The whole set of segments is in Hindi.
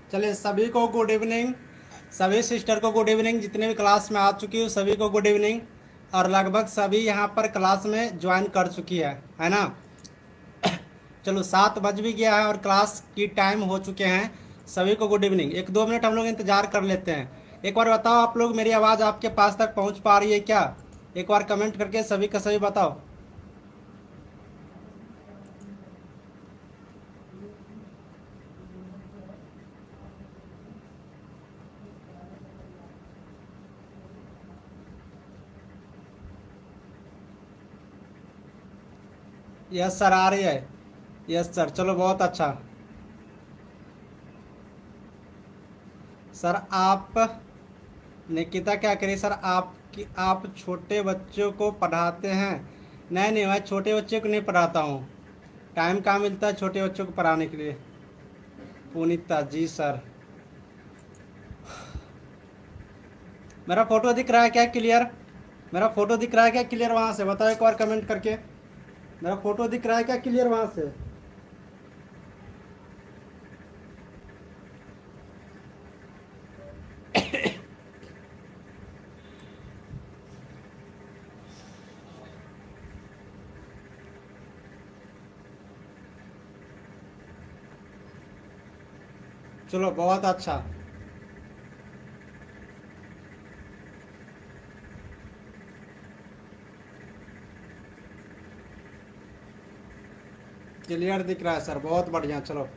चलिए सभी को गुड इवनिंग। सभी सिस्टर को गुड इवनिंग, जितने भी क्लास में आ चुकी हूँ सभी को गुड इवनिंग। और लगभग सभी यहाँ पर क्लास में ज्वाइन कर चुकी है ना। चलो 7 बज भी गया है और क्लास की टाइम हो चुके हैं। सभी को गुड इवनिंग। 1-2 मिनट हम लोग इंतजार कर लेते हैं। एक बार बताओ आप लोग, मेरी आवाज़ आपके पास तक पहुँच पा रही है क्या? एक बार कमेंट करके सभी का सभी बताओ। यस सर, आ रही है। यस सर, चलो बहुत अच्छा। सर आप निकिता क्या करिए सर, आप छोटे बच्चों को पढ़ाते हैं? नहीं नहीं, मैं छोटे बच्चे को नहीं पढ़ाता हूँ। टाइम कहाँ मिलता है छोटे बच्चों को पढ़ाने के लिए। पुनीता जी सर, मेरा फोटो दिख रहा है क्या क्लियर? मेरा फोटो दिख रहा है क्या क्लियर वहाँ से? बताओ एक बार कमेंट करके। मेरा फोटो दिख रहा है क्या क्लियर वहाँ से? चलो बहुत अच्छा। क्लियर दिख रहा है सर, बहुत बढ़िया। चलो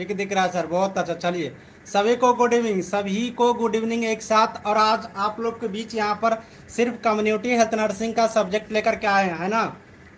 दिख रहा है सर, बहुत अच्छा। चलिए सभी को गुड इवनिंग, सभी को गुड इवनिंग एक साथ। और आज आप लोग के बीच यहाँ पर सिर्फ कम्युनिटी हेल्थ नर्सिंग का सब्जेक्ट लेकर के आए हैं, है ना।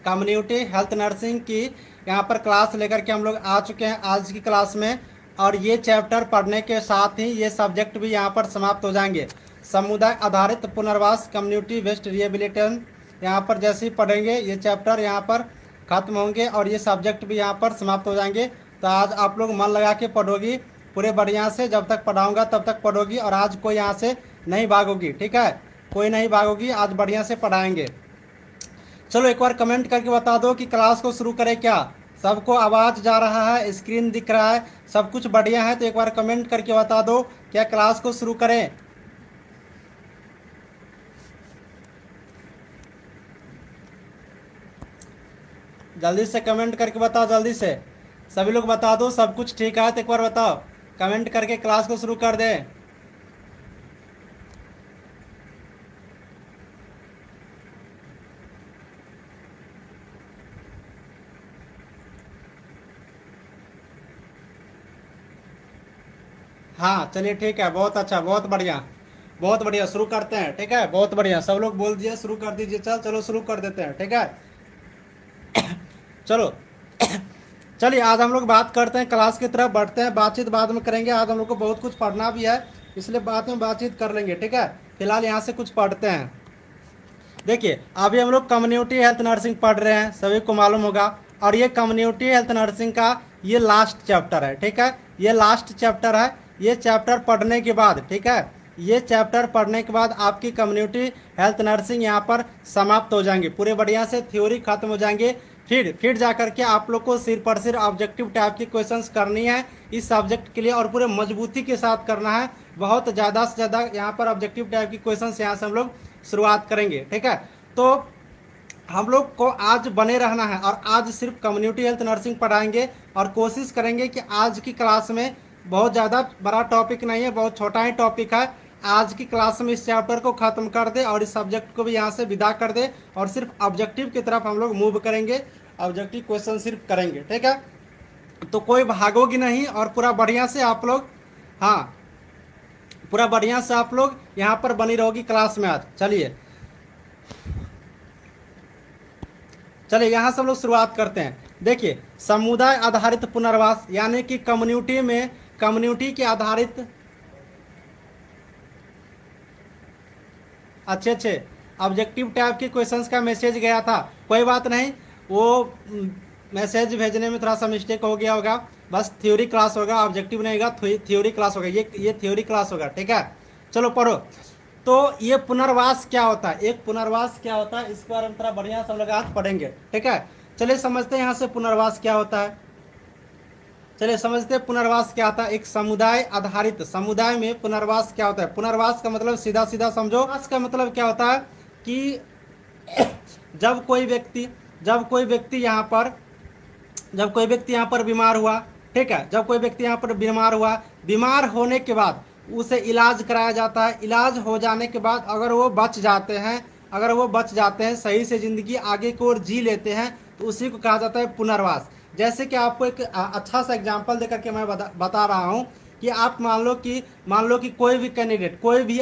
कम्युनिटी हेल्थ नर्सिंग की यहाँ पर क्लास लेकर के हम लोग आ चुके हैं आज की क्लास में। और ये चैप्टर पढ़ने के साथ ही ये सब्जेक्ट भी यहाँ पर समाप्त हो जाएंगे। समुदाय आधारित पुनर्वास, कम्युनिटी बेस्ड रिहेबिलिटेशन, यहाँ पर जैसे ही पढ़ेंगे ये चैप्टर यहाँ पर खत्म होंगे और ये सब्जेक्ट भी यहाँ पर समाप्त हो जाएंगे। तो आज आप लोग मन लगा के पढ़ोगी पूरे बढ़िया से, जब तक पढ़ाऊंगा तब तक पढ़ोगी। और आज कोई यहाँ से नहीं भागोगी, ठीक है? कोई नहीं भागोगी, आज बढ़िया से पढ़ाएंगे। चलो एक बार कमेंट करके बता दो कि क्लास को शुरू करें क्या। सबको आवाज़ जा रहा है, स्क्रीन दिख रहा है, सब कुछ बढ़िया है? तो एक बार कमेंट करके बता दो, क्या क्लास को शुरू करें? जल्दी से कमेंट करके बताओ, जल्दी से सभी लोग बता दो सब कुछ ठीक है। तो एक बार बताओ कमेंट करके क्लास को शुरू कर दें। हाँ चलिए ठीक है, बहुत अच्छा, बहुत बढ़िया, बहुत बढ़िया। शुरू करते हैं, ठीक है? बहुत बढ़िया, सब लोग बोल दिए शुरू कर दीजिए। चलो शुरू कर देते हैं, ठीक है? चलो चलिए आज हम लोग बात करते हैं, क्लास की तरफ बढ़ते हैं। बातचीत बाद में करेंगे, आज हम लोग को बहुत कुछ पढ़ना भी है, इसलिए बाद में बातचीत कर लेंगे, ठीक है? फिलहाल यहाँ से कुछ पढ़ते हैं। देखिए अभी हम लोग कम्युनिटी हेल्थ नर्सिंग पढ़ रहे हैं, सभी को मालूम होगा। और ये कम्युनिटी हेल्थ नर्सिंग का ये लास्ट चैप्टर है, ठीक है? ये लास्ट चैप्टर है। ये चैप्टर पढ़ने के बाद, ठीक है, ये चैप्टर पढ़ने के बाद आपकी कम्युनिटी हेल्थ नर्सिंग यहाँ पर समाप्त हो जाएंगे, पूरे बढ़िया से थ्योरी खत्म हो जाएंगे। फिर जा करके आप लोग को सिर पर सिर ऑब्जेक्टिव टाइप की क्वेश्चंस करनी है इस सब्जेक्ट के लिए, और पूरे मजबूती के साथ करना है। बहुत ज़्यादा से ज़्यादा यहाँ पर ऑब्जेक्टिव टाइप की क्वेश्चंस यहाँ से हम लोग शुरुआत करेंगे, ठीक है? तो हम लोग को आज बने रहना है और आज सिर्फ कम्युनिटी हेल्थ नर्सिंग पढ़ाएंगे। और कोशिश करेंगे कि आज की क्लास में बहुत ज़्यादा बड़ा टॉपिक नहीं है, बहुत छोटा ही टॉपिक है। आज की क्लास में इस चैप्टर को ख़त्म कर दे और इस सब्जेक्ट को भी यहाँ से विदा कर दे, और सिर्फ ऑब्जेक्टिव की तरफ हम लोग मूव करेंगे, ऑब्जेक्टिव क्वेश्चन सिर्फ करेंगे, ठीक है? तो कोई भागोगी नहीं और पूरा बढ़िया से आप लोग, हाँ, पूरा बढ़िया से आप लोग यहाँ पर बनी रहोगी क्लास में आज। चलिए यहाँ से हम लोग शुरुआत करते हैं। देखिए समुदाय आधारित पुनर्वास, यानी कि कम्युनिटी में, कम्युनिटी के आधारित अच्छे अच्छे ऑब्जेक्टिव टाइप के क्वेश्चंस का मैसेज गया था। कोई बात नहीं, वो मैसेज भेजने में थोड़ा सा मिस्टेक हो गया होगा। बस थ्योरी क्लास होगा, ऑब्जेक्टिव नहीं होगा, थ्योरी क्लास होगा। ये थ्योरी क्लास होगा, ठीक है? चलो पढ़ो। तो ये पुनर्वास क्या होता है, एक पुनर्वास क्या होता है, इस बारे में थोड़ा बढ़िया सब लोग आज पढ़ेंगे, ठीक है। चलिए समझते हैं यहाँ से पुनर्वास क्या होता है। चलिए समझते हैं पुनर्वास क्या होता है। एक समुदाय आधारित समुदाय में पुनर्वास क्या होता है। पुनर्वास का मतलब सीधा सीधा समझो, पुनर्वास का मतलब क्या होता है कि जब कोई व्यक्ति यहाँ पर बीमार हुआ, ठीक है, जब कोई व्यक्ति यहाँ पर बीमार हुआ, बीमार होने के बाद उसे इलाज कराया जाता है। इलाज हो जाने के बाद अगर वो बच जाते हैं, सही से ज़िंदगी आगे की ओर जी लेते हैं, तो उसी को कहा जाता है पुनर्वास। जैसे कि आपको एक अच्छा सा एग्जांपल देकर के मैं बता रहा हूँ कि आप मान लो कि कोई भी कैंडिडेट, कोई भी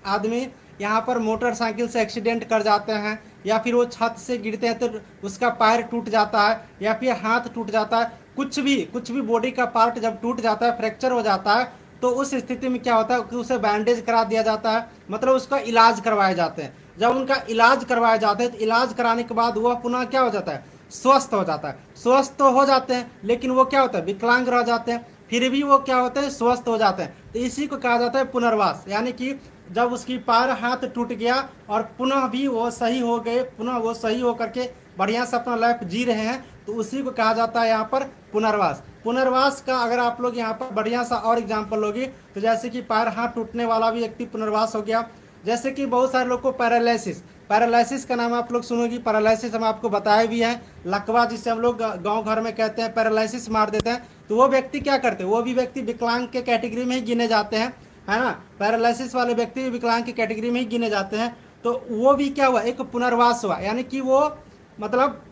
आदमी यहाँ पर मोटरसाइकिल से एक्सीडेंट कर जाते हैं, या फिर वो छत से गिरते हैं तो उसका पैर टूट जाता है, या फिर हाथ टूट जाता है, कुछ भी बॉडी का पार्ट जब टूट जाता है, फ्रैक्चर हो जाता है, तो उस स्थिति में क्या होता है कि उसे बैंडेज करा दिया जाता है, मतलब उसका इलाज करवाए जाते हैं। जब उनका इलाज करवाए जाते हैं तो इलाज कराने के बाद वह पुनः क्या हो जाता है, स्वस्थ हो जाता है। स्वस्थ तो हो जाते हैं, लेकिन वो क्या होता है, विकलांग रह जाते हैं, फिर भी वो क्या होते हैं, स्वस्थ हो जाते हैं। तो इसी को कहा जाता है पुनर्वास। यानी कि जब उसकी पैर हाथ टूट गया और पुनः भी वो सही हो गए, पुनः वो सही होकर के बढ़िया से अपना लाइफ जी रहे हैं, तो उसी को कहा जाता है यहाँ पर पुनर्वास। पुनर्वास का अगर आप लोग यहाँ पर बढ़िया सा और एग्जाम्पल लोगे, तो जैसे कि पैर हाथ टूटने वाला भी व्यक्ति पुनर्वास हो गया। जैसे कि बहुत सारे लोग को पैरालिसिस का नाम आप लोग सुनोगी। पैरालिसिस हम आपको बताए भी हैं, लकवा जिसे हम लोग गांव घर में कहते हैं, पैरालिसिस मार देते हैं। तो वो व्यक्ति क्या करते हैं, वो भी व्यक्ति विकलांग के कैटेगरी में ही गिने जाते हैं, है ना। पैरालिसिस वाले व्यक्ति भी विकलांग की कैटेगरी में ही गिने जाते हैं। तो वो भी क्या हुआ, एक पुनर्वास हुआ, यानी कि वो मतलब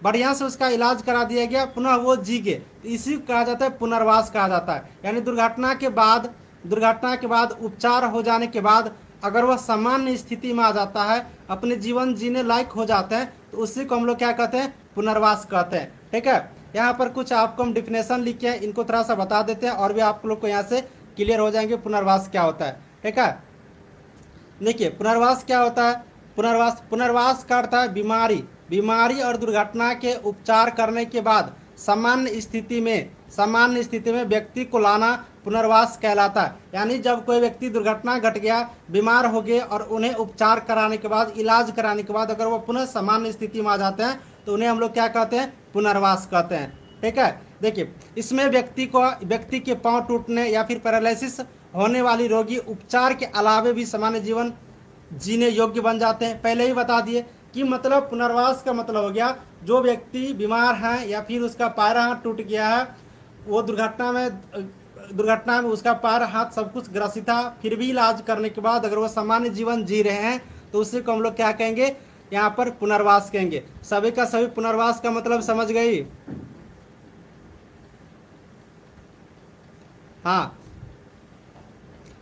बढ़िया से उसका इलाज करा दिया गया, पुनः वो जी गए। तो इसी को कहा जाता है पुनर्वास कहा जाता है। यानी दुर्घटना के बाद उपचार हो जाने के बाद अगर वह सामान्य स्थिति में आ जाता है, अपने जीवन जीने लायक हो जाते हैं, तो उसी को हम लोग क्या कहते हैं, पुनर्वास कहते हैं, ठीक है। यहाँ पर कुछ आपको हम डिफिनेशन लिखे हैं, इनको थोड़ा सा बता देते हैं और भी आप लोग को यहाँ से क्लियर हो जाएंगे पुनर्वास क्या होता है, ठीक है। देखिए पुनर्वास क्या होता है। पुनर्वास का अर्थ है बीमारी और दुर्घटना के उपचार करने के बाद सामान्य स्थिति में व्यक्ति को लाना पुनर्वास कहलाता है। यानी जब कोई व्यक्ति दुर्घटना घट गया, बीमार हो गए और उन्हें उपचार कराने के बाद, इलाज कराने के बाद अगर वो पुनः सामान्य स्थिति में आ जाते हैं, तो उन्हें हम लोग क्या कहते हैं, पुनर्वास कहते हैं, ठीक है। देखिए इसमें व्यक्ति के पांव टूटने या फिर पैरालिसिस होने वाली रोगी उपचार के अलावे भी सामान्य जीवन जीने योग्य बन जाते हैं। पहले ही बता दिए कि मतलब पुनर्वास का मतलब हो गया, जो व्यक्ति बीमार है या फिर उसका पैर हाथ टूट गया है, वो दुर्घटना में उसका पैर हाथ सब कुछ ग्रसित था, फिर भी इलाज करने के बाद अगर वो सामान्य जीवन जी रहे हैं, तो उसी को हम लोग क्या कहेंगे, यहाँ पर पुनर्वास कहेंगे। सभी का सभी पुनर्वास का मतलब समझ गई। हाँ,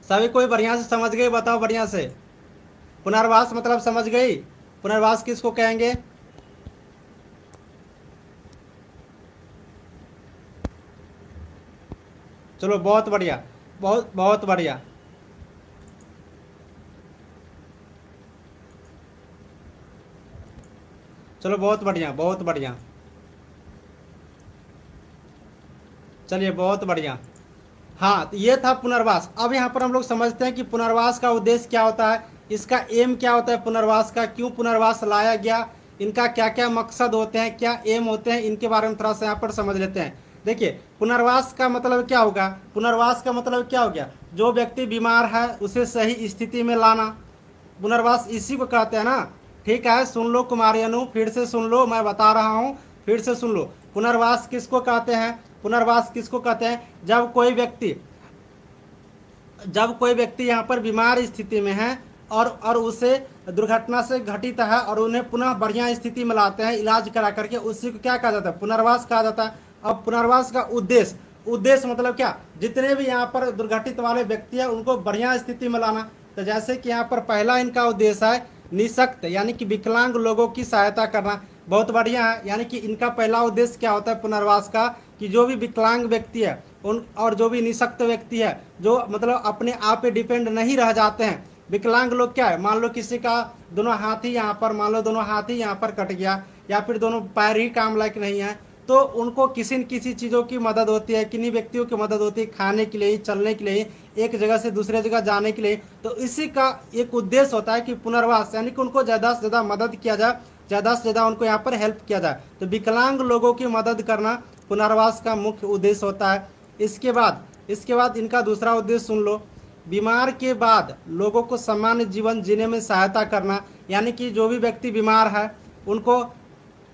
सभी कोई बढ़िया से समझ गए, बताओ बढ़िया से। पुनर्वास मतलब समझ गई। पुनर्वास किसको कहेंगे, चलो बहुत बढ़िया, बहुत बढ़िया। चलो बहुत बढ़िया, चलिए बहुत बढ़िया। हाँ, तो ये था पुनर्वास। अब यहाँ पर हम लोग समझते हैं कि पुनर्वास का उद्देश्य क्या होता है, इसका एम क्या होता है पुनर्वास का, क्यों पुनर्वास लाया गया, इनका क्या क्या मकसद होते हैं, क्या एम होते हैं, इनके बारे में थोड़ा सा यहाँ पर समझ लेते हैं। देखिए पुनर्वास का मतलब क्या होगा, पुनर्वास का मतलब क्या हो गया, जो व्यक्ति बीमार है उसे सही स्थिति में लाना, पुनर्वास इसी को कहते हैं ना। ठीक है, सुन लो कुमारी अनु, फिर से सुन लो, मैं बता रहा हूँ, फिर से सुन लो। पुनर्वास किसको कहते हैं, पुनर्वास किसको कहते हैं, जब कोई व्यक्ति यहाँ पर बीमार स्थिति में है और उसे दुर्घटना से घटित है और उन्हें पुनः बढ़िया स्थिति में लाते हैं इलाज करा करके, उसी को क्या कहा जाता है, पुनर्वास कहा जाता है। अब पुनर्वास का उद्देश्य मतलब क्या, जितने भी यहाँ पर दुर्घटित वाले व्यक्ति हैं उनको बढ़िया स्थिति में लाना। तो जैसे कि यहाँ पर पहला इनका उद्देश्य है निःशक्त यानी कि विकलांग लोगों की सहायता करना, बहुत बढ़िया है। यानी कि इनका पहला उद्देश्य क्या होता है पुनर्वास का, कि जो भी विकलांग व्यक्ति है उन और जो भी निःशक्त व्यक्ति है, जो मतलब अपने आप पे डिपेंड नहीं रह जाते हैं। विकलांग लोग क्या है, मान लो किसी का दोनों हाथ ही यहाँ पर कट गया या फिर दोनों पैर ही काम लायक नहीं है, तो उनको किसी न किसी चीज़ों की मदद होती है, किन्हीं व्यक्तियों की मदद होती है, खाने के लिए, चलने के लिए, एक जगह से दूसरे जगह जाने के लिए। तो इसी का एक उद्देश्य होता है कि पुनर्वास, यानी कि उनको ज़्यादा से ज़्यादा मदद किया जाए, ज़्यादा से ज़्यादा उनको यहाँ पर हेल्प किया जाए। तो विकलांग लोगों की मदद करना पुनर्वास का मुख्य उद्देश्य होता है। इसके बाद इनका दूसरा उद्देश्य सुन लो। बीमार के बाद लोगों को सामान्य जीवन जीने में सहायता करना, यानी कि जो भी व्यक्ति बीमार है उनको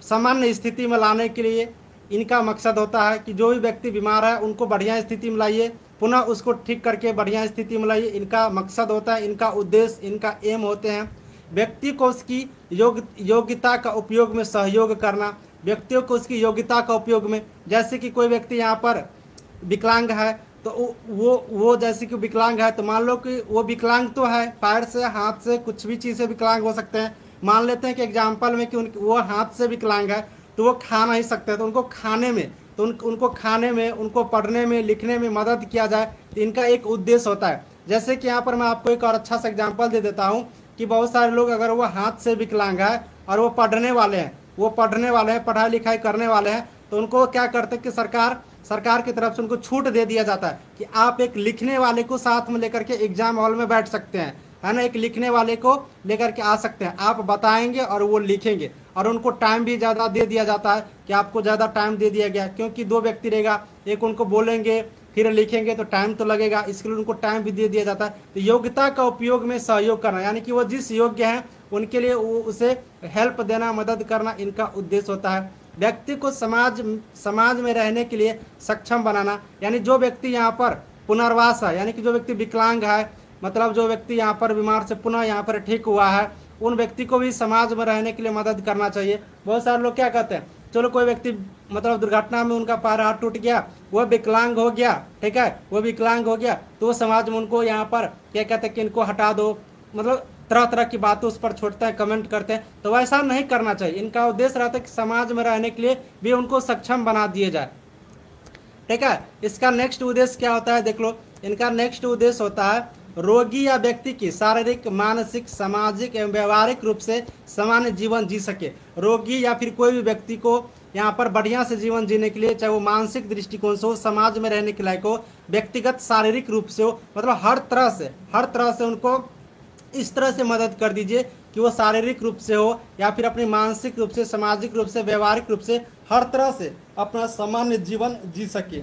सामान्य स्थिति में लाने के लिए इनका मकसद होता है कि जो भी व्यक्ति बीमार है उनको बढ़िया स्थिति में लाइए, पुनः उसको ठीक करके बढ़िया स्थिति में लाइए। इनका मकसद होता है, इनका उद्देश्य, इनका एम होते हैं। व्यक्ति को उसकी योग्यता का उपयोग में सहयोग करना, व्यक्तियों को उसकी योग्यता का उपयोग में, जैसे कि कोई व्यक्ति यहाँ पर विकलांग है तो वो जैसे कि विकलांग है तो मान लो कि वो विकलांग तो है, पैर से, हाथ से, कुछ भी चीज़ से विकलांग हो सकते हैं। मान लेते हैं कि एग्जाम्पल में कि वो हाथ से विकलांग है तो वो खा नहीं सकते, तो उनको खाने में, तो उनको खाने में, उनको पढ़ने में, लिखने में मदद किया जाए। तो इनका एक उद्देश्य होता है। जैसे कि यहाँ पर मैं आपको एक और अच्छा सा एग्जाम्पल दे देता हूँ कि बहुत सारे लोग, अगर वो हाथ से विकलांग है और वो पढ़ने वाले हैं, पढ़ाई लिखाई करने वाले हैं, तो उनको क्या करते हैं कि सरकार की तरफ से उनको छूट दे दिया जाता है कि आप एक लिखने वाले को साथ में लेकर के एग्जाम हॉल में बैठ सकते हैं, है ना, एक लिखने वाले को लेकर के आ सकते हैं, आप बताएंगे और वो लिखेंगे। और उनको टाइम भी ज़्यादा दे दिया जाता है कि आपको ज़्यादा टाइम दे दिया गया, क्योंकि दो व्यक्ति रहेगा, एक उनको बोलेंगे फिर लिखेंगे तो टाइम तो लगेगा, इसके लिए उनको टाइम भी दे दिया जाता है। तो योग्यता का उपयोग में सहयोग करना, यानी कि वो जिस योग्य हैं उनके लिए वो उसे हेल्प देना, मदद करना, इनका उद्देश्य होता है। व्यक्ति को समाज में रहने के लिए सक्षम बनाना, यानी जो व्यक्ति यहाँ पर पुनर्वास है, यानी कि जो व्यक्ति विकलांग है, मतलब जो व्यक्ति यहाँ पर बीमार से पुनः यहाँ पर ठीक हुआ है, उन व्यक्ति को भी समाज में रहने के लिए मदद करना चाहिए। बहुत सारे लोग क्या कहते हैं, चलो कोई व्यक्ति मतलब दुर्घटना में उनका पैर हाथ टूट गया, वो विकलांग हो गया, ठीक है, वो विकलांग हो गया, तो वो समाज में उनको यहाँ पर क्या कहते हैं कि इनको हटा दो, मतलब तरह तरह की बातें उस पर छोड़ते हैं, कमेंट करते हैं। तो वैसा नहीं करना चाहिए। इनका उद्देश्य रहता है कि समाज में रहने के लिए भी उनको सक्षम बना दिए जाए, ठीक है। इसका नेक्स्ट उद्देश्य क्या होता है, देख लो। इनका नेक्स्ट उद्देश्य होता है रोगी या व्यक्ति की शारीरिक, मानसिक, सामाजिक एवं व्यवहारिक रूप से सामान्य जीवन जी सके। रोगी या फिर कोई भी व्यक्ति को यहाँ पर बढ़िया से जीवन जीने के लिए, चाहे वो मानसिक दृष्टिकोण से हो, समाज में रहने के लायक हो, व्यक्तिगत शारीरिक रूप से हो, मतलब हर तरह से उनको इस तरह से मदद कर दीजिए कि वो शारीरिक रूप से हो या फिर अपनी मानसिक रूप से, सामाजिक रूप से, व्यवहारिक रूप से, हर तरह से अपना सामान्य जीवन जी सके।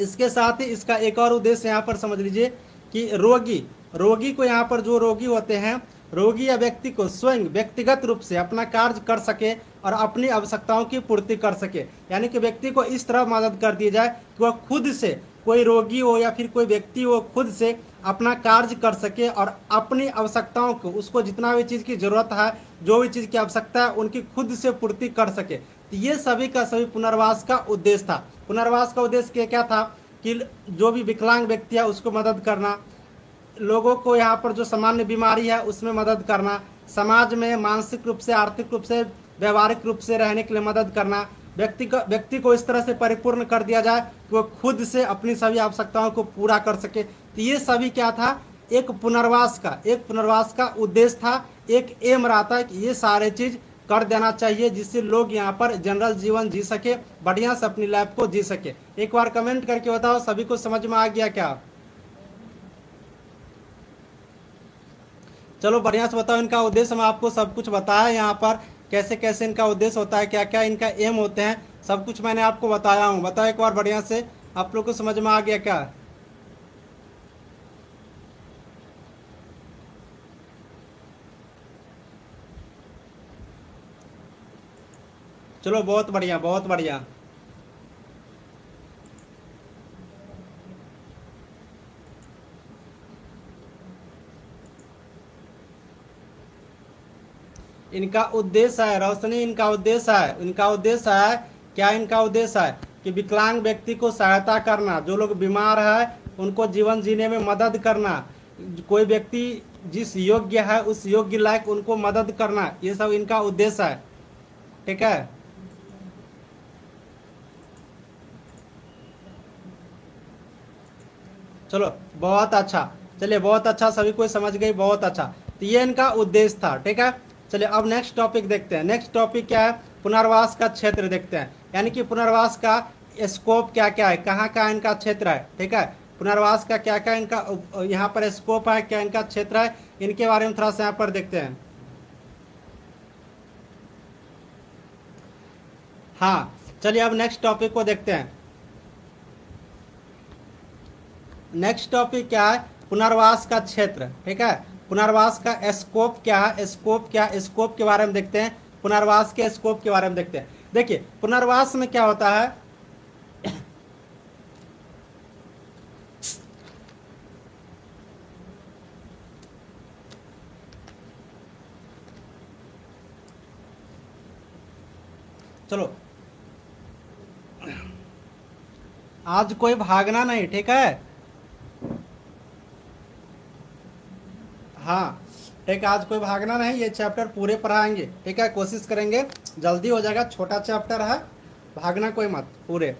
इसके साथ ही इसका एक और उद्देश्य यहाँ पर समझ लीजिए कि रोगी को, यहाँ पर जो रोगी होते हैं, रोगी या व्यक्ति को स्वयं व्यक्तिगत रूप से अपना कार्य कर सके और अपनी आवश्यकताओं की पूर्ति कर सके। यानी कि व्यक्ति को इस तरह मदद कर दी जाए कि वह खुद से, कोई रोगी हो या फिर कोई व्यक्ति हो, खुद से अपना कार्य कर सके और अपनी आवश्यकताओं को, उसको जितना भी चीज़ की ज़रूरत है, जो भी चीज़ की आवश्यकता है, उनकी खुद से पूर्ति कर सके। तो ये सभी का सभी पुनर्वास का उद्देश्य था। पुनर्वास का उद्देश्य क्या था कि जो भी विकलांग व्यक्ति है उसको मदद करना, लोगों को यहाँ पर जो सामान्य बीमारी है उसमें मदद करना, समाज में मानसिक रूप से, आर्थिक रूप से, व्यवहारिक रूप से रहने के लिए मदद करना, व्यक्ति को इस तरह से परिपूर्ण कर दिया जाए कि वो खुद से अपनी सभी आवश्यकताओं को पूरा कर सके। तो ये सभी क्या था, एक पुनर्वास का उद्देश्य था, एक एम रहता है कि ये सारे चीज़ कर देना चाहिए जिससे लोग यहाँ पर जनरल जीवन जी सके, बढ़िया से अपनी लाइफ को जी सके। एक बार कमेंट करके बताओ सभी को समझ में आ गया क्या? चलो बढ़िया से बताओ। इनका उद्देश्य मैं आपको सब कुछ बताया, यहाँ पर कैसे कैसे इनका उद्देश्य होता है, क्या क्या इनका एम होते हैं, सब कुछ मैंने आपको बताया हूँ। बताओ एक बार बढ़िया से, आप लोग को समझ में आ गया क्या? चलो बहुत बढ़िया, बहुत बढ़िया। इनका उद्देश्य है रोशनी, इनका उद्देश्य है क्या? इनका उद्देश्य है कि विकलांग व्यक्ति को सहायता करना, जो लोग बीमार है उनको जीवन जीने में मदद करना, कोई व्यक्ति जिस योग्य है उस योग्य लायक उनको मदद करना, ये सब इनका उद्देश्य है, ठीक है। चलो बहुत अच्छा, चलिए बहुत अच्छा, सभी कोई समझ गई, बहुत अच्छा। तो ये इनका उद्देश्य था, ठीक है। चलिए अब नेक्स्ट टॉपिक देखते हैं। नेक्स्ट टॉपिक क्या है? पुनर्वास का क्षेत्र देखते हैं, यानी कि पुनर्वास का स्कोप क्या क्या है, कहाँ कहाँ इनका क्षेत्र है, ठीक है। पुनर्वास का क्या क्या इनका यहाँ पर स्कोप है, क्या इनका क्षेत्र है, इनके बारे में थोड़ा सा यहाँ पर देखते हैं। हाँ चलिए अब नेक्स्ट टॉपिक को देखते हैं। नेक्स्ट टॉपिक क्या है, पुनर्वास का क्षेत्र। ठीक है, पुनर्वास का स्कोप क्या है, स्कोप क्या, स्कोप के बारे में देखते हैं, पुनर्वास के स्कोप के बारे में देखते हैं। देखिए पुनर्वास में क्या होता है, चलो आज कोई भागना नहीं, ठीक है। हाँ ठीक है, आज कोई भागना नहीं, ये चैप्टर पूरे पढ़ाएंगे, ठीक है, कोशिश करेंगे जल्दी हो जाएगा, छोटा चैप्टर है, भागना कोई मत, पूरे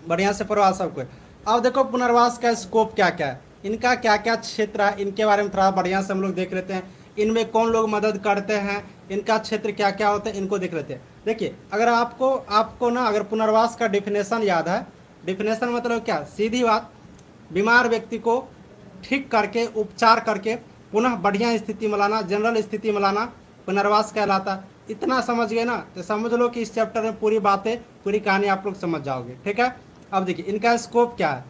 बढ़िया से पढ़वा सबको। अब देखो पुनर्वास का स्कोप क्या क्या है, इनका क्या क्या क्षेत्र है, इनके बारे में थोड़ा बढ़िया से हम लोग देख लेते हैं। इनमें कौन लोग मदद करते हैं, इनका क्षेत्र क्या क्या होता है, इनको देख लेते हैं। देखिए अगर आपको ना अगर पुनर्वास का डिफिनेशन याद है, डिफिनेशन मतलब क्या, सीधी बात, बीमार व्यक्ति को ठीक करके उपचार करके पुनः बढ़िया स्थिति में लाना, जनरल स्थिति में लाना पुनर्वास कहलाता। इतना समझ गए ना तो समझ लो कि इस चैप्टर में पूरी बातें, पूरी कहानी आप लोग समझ जाओगे, ठीक है। अब देखिए इनका स्कोप क्या है,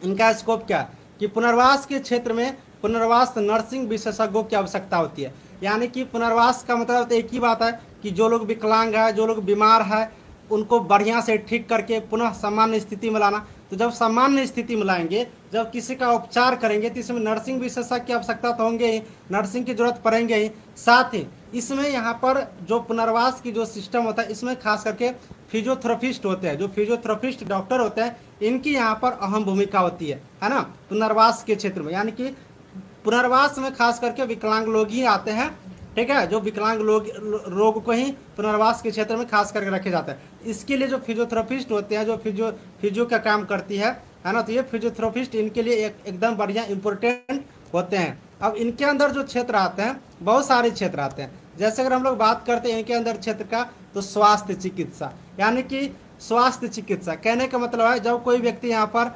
इनका स्कोप क्या है कि पुनर्वास के क्षेत्र में पुनर्वास नर्सिंग विशेषज्ञों की आवश्यकता होती है। यानी कि पुनर्वास का मतलब तो एक ही बात है कि जो लोग विकलांग है, जो लोग बीमार है, उनको बढ़िया से ठीक करके पुनः सामान्य स्थिति में लाना। तो जब सामान्य स्थिति में लाएंगे, जब किसी का उपचार करेंगे तो इसमें नर्सिंग विशेषज्ञ की आवश्यकता तो होंगे ही, नर्सिंग की जरूरत पड़ेंगे ही। साथ ही इसमें यहाँ पर जो पुनर्वास की जो सिस्टम होता है, इसमें खास करके फिजियोथेरेपिस्ट होते हैं, जो फिजियोथेरेपिस्ट डॉक्टर होते हैं, इनकी यहाँ पर अहम भूमिका होती है ना, पुनर्वास के क्षेत्र में। यानी कि पुनर्वास में खास करके विकलांग लोग ही आते हैं, ठीक है, जो विकलांग रोग को ही पुनर्वास के क्षेत्र में खास करके रखे जाते हैं। इसके लिए जो फिजियोथेरेपिस्ट होते हैं, जो फिजियो का काम करती है ना, तो ये फिजियोथेरेपिस्ट इनके लिए एकदम बढ़िया इंपॉर्टेंट होते हैं। अब इनके अंदर जो क्षेत्र आते हैं, बहुत सारे क्षेत्र आते हैं। जैसे अगर हम लोग बात करते हैं इनके अंदर क्षेत्र का, तो स्वास्थ्य चिकित्सा, यानी कि स्वास्थ्य चिकित्सा कहने का मतलब है जब कोई व्यक्ति यहाँ पर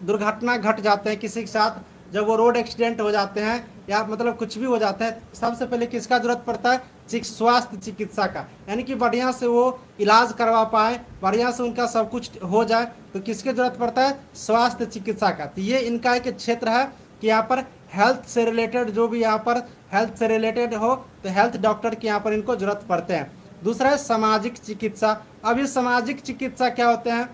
दुर्घटना घट जाते हैं किसी के साथ, जब वो रोड एक्सीडेंट हो जाते हैं या मतलब कुछ भी हो जाता है, सबसे पहले किसका जरूरत पड़ता है, स्वास्थ्य चिकित्सा का। यानी कि बढ़िया से वो इलाज करवा पाए, बढ़िया से उनका सब कुछ हो जाए, तो किसकी जरूरत पड़ता है, स्वास्थ्य चिकित्सा का। तो ये इनका एक क्षेत्र है कि यहाँ पर हेल्थ से रिलेटेड, जो भी यहाँ पर हेल्थ से रिलेटेड हो, तो हेल्थ डॉक्टर की यहाँ पर इनको जरूरत पड़ते हैं। दूसरा है सामाजिक चिकित्सा। अब ये सामाजिक चिकित्सा क्या होते हैं,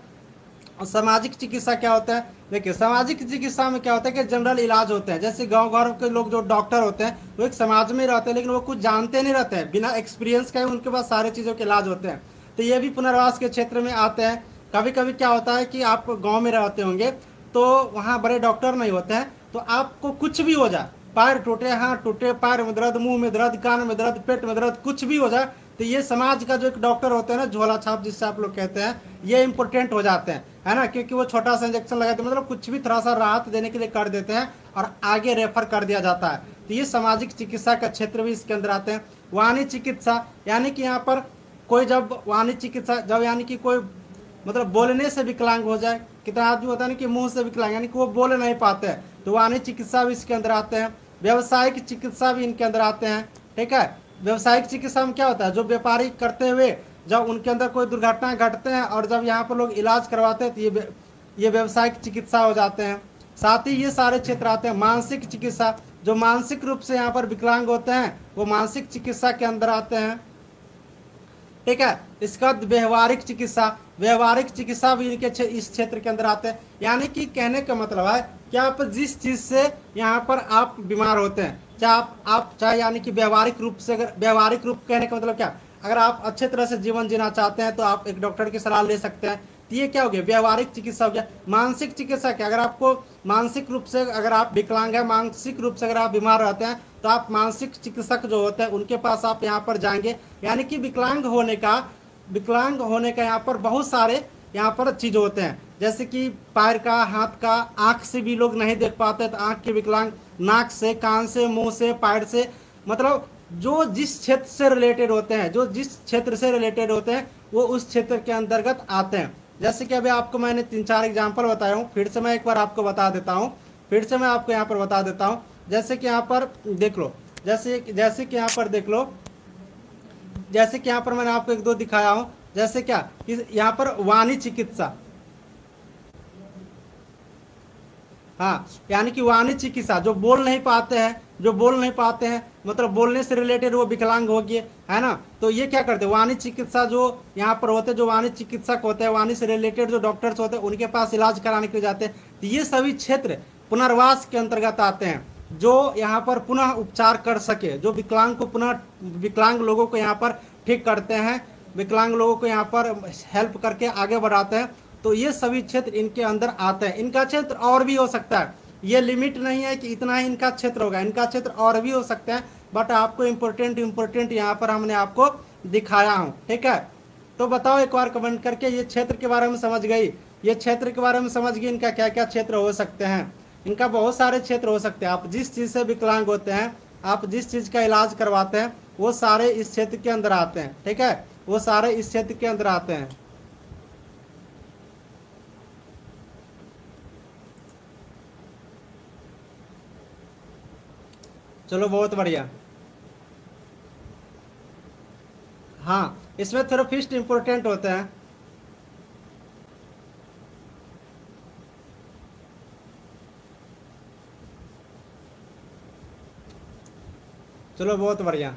और सामाजिक चिकित्सा क्या होता है, देखिए सामाजिक चिकित्सा में क्या होता है कि जनरल इलाज होते हैं। जैसे गांव घर के लोग जो डॉक्टर होते हैं, वो एक समाज में रहते हैं, लेकिन वो कुछ जानते नहीं रहते हैं, बिना एक्सपीरियंस के उनके पास सारे चीज़ों के इलाज होते हैं। तो ये भी पुनर्वास के क्षेत्र में आते हैं। कभी कभी क्या होता है कि आप गाँव में रहते होंगे, तो वहाँ बड़े डॉक्टर नहीं होते हैं, तो आपको कुछ भी हो जाए, पैर टूटे, हाथ टूटे, पैर में दर्द, मुंह में दर्द, कान में दर्द, पेट में दर्द, कुछ भी हो जाए, तो ये समाज का जो एक डॉक्टर होते हैं ना, झोला छाप जिससे आप लोग कहते हैं, ये इंपॉर्टेंट हो जाते हैं, है ना, क्योंकि वो छोटा सा इंजेक्शन लगाते हैं, मतलब कुछ भी थोड़ा सा राहत देने के लिए कर देते हैं और आगे रेफर कर दिया जाता है। तो ये सामाजिक चिकित्सा का क्षेत्र भी इसके अंदर आते हैं। वाणी चिकित्सा, यानी कि यहाँ पर कोई जब वाणी चिकित्सा, जब यानी कि कोई मतलब बोलने से विकलांग हो जाए, कितना आदमी होता है ना कि मुंह से विकलांग, यानी कि वो बोल नहीं पाते हैं, तो वाणी चिकित्सा भी इसके अंदर आते हैं। व्यवसायिक चिकित्सा भी इनके अंदर आते हैं, ठीक है। व्यवसायिक चिकित्सा में क्या होता है, जो व्यापारी करते हुए जब उनके अंदर कोई दुर्घटना घटते हैं और जब यहाँ पर लोग इलाज करवाते हैं, तो ये व्यवसायिक चिकित्सा हो जाते हैं। साथ ही ये सारे क्षेत्र आते हैं। मानसिक चिकित्सा, जो मानसिक रूप से यहाँ पर विकलांग होते हैं, वो मानसिक चिकित्सा के अंदर आते हैं, ठीक है। इसका व्यवहारिक चिकित्सा, व्यवहारिक चिकित्सा भी इनके इस क्षेत्र के अंदर आते हैं। यानी कि कहने का मतलब है कि आप जिस चीज से यहाँ पर आप बीमार होते हैं, चाहे यानी कि व्यवहारिक रूप से, अगर व्यवहारिक रूप कहने का मतलब क्या, अगर आप अच्छे तरह से जीवन जीना चाहते हैं तो आप एक डॉक्टर की सलाह ले सकते हैं, तो ये क्या हो गया, व्यवहारिक चिकित्सा हो गया। मानसिक चिकित्सा क्या, अगर आपको मानसिक रूप से, अगर आप विकलांग है, मानसिक रूप से अगर आप बीमार रहते हैं, तो आप मानसिक चिकित्सक जो होते हैं उनके पास आप यहाँ पर जाएंगे। यानी कि विकलांग होने का यहाँ पर बहुत सारे यहाँ पर चीज होते हैं, जैसे कि पैर का, हाथ का, आंख से भी लोग नहीं देख पाते, तो आंख के विकलांग, नाक से, कान से, मुंह से, पैर से, मतलब जो जिस क्षेत्र से रिलेटेड होते हैं, जो जिस क्षेत्र से रिलेटेड होते हैं, वो उस क्षेत्र के अंतर्गत आते हैं। जैसे कि अभी आपको मैंने 3-4 एग्जाम्पल बताया हूँ, फिर से मैं एक बार आपको बता देता हूँ, फिर से मैं आपको यहाँ पर बता देता हूँ। जैसे कि यहाँ पर देख लो, जैसे जैसे कि यहाँ पर देख लो, जैसे कि यहाँ पर मैंने आपको एक दो दिखाया हूँ। जैसे क्या कि यहाँ पर वाणी चिकित्सा, हाँ, यानी कि वाणी चिकित्सा, जो बोल नहीं पाते हैं, जो बोल नहीं पाते हैं, मतलब बोलने से रिलेटेड वो विकलांग हो गए, है ना। तो ये क्या करते हैं, वाणी चिकित्सा जो यहाँ पर होते हैं, जो वाणी चिकित्सक होते हैं, वाणी से रिलेटेड जो डॉक्टर्स होते हैं, उनके पास इलाज कराने के लिए जाते हैं। तो ये सभी क्षेत्र पुनर्वास के अंतर्गत आते हैं, जो यहाँ पर पुनः उपचार कर सके, जो विकलांग को पुनः, विकलांग लोगों को यहाँ पर ठीक करते हैं, विकलांग लोगों को यहाँ पर हेल्प करके आगे बढ़ाते हैं। तो ये सभी क्षेत्र इनके अंदर आते हैं। इनका क्षेत्र और भी हो सकता है, ये लिमिट नहीं है कि इतना ही इनका क्षेत्र होगा, इनका क्षेत्र और भी हो सकता है, बट आपको इम्पोर्टेंट इम्पोर्टेंट यहाँ पर हमने आपको दिखाया हूँ, ठीक है। तो बताओ एक बार कमेंट करके, ये क्षेत्र के बारे में समझ गई, ये क्षेत्र के बारे में समझ गई, इनका क्या क्या क्षेत्र हो सकते हैं। इनका बहुत सारे क्षेत्र हो सकते हैं। आप जिस चीज़ से विकलांग होते हैं, आप जिस चीज़ का इलाज करवाते हैं, वो सारे इस क्षेत्र के अंदर आते हैं, ठीक है, वो सारे इस क्षेत्र के अंदर आते हैं। चलो बहुत बढ़िया। हाँ, इसमें थेरेपिस्ट इंपॉर्टेंट होते हैं। चलो बहुत बढ़िया।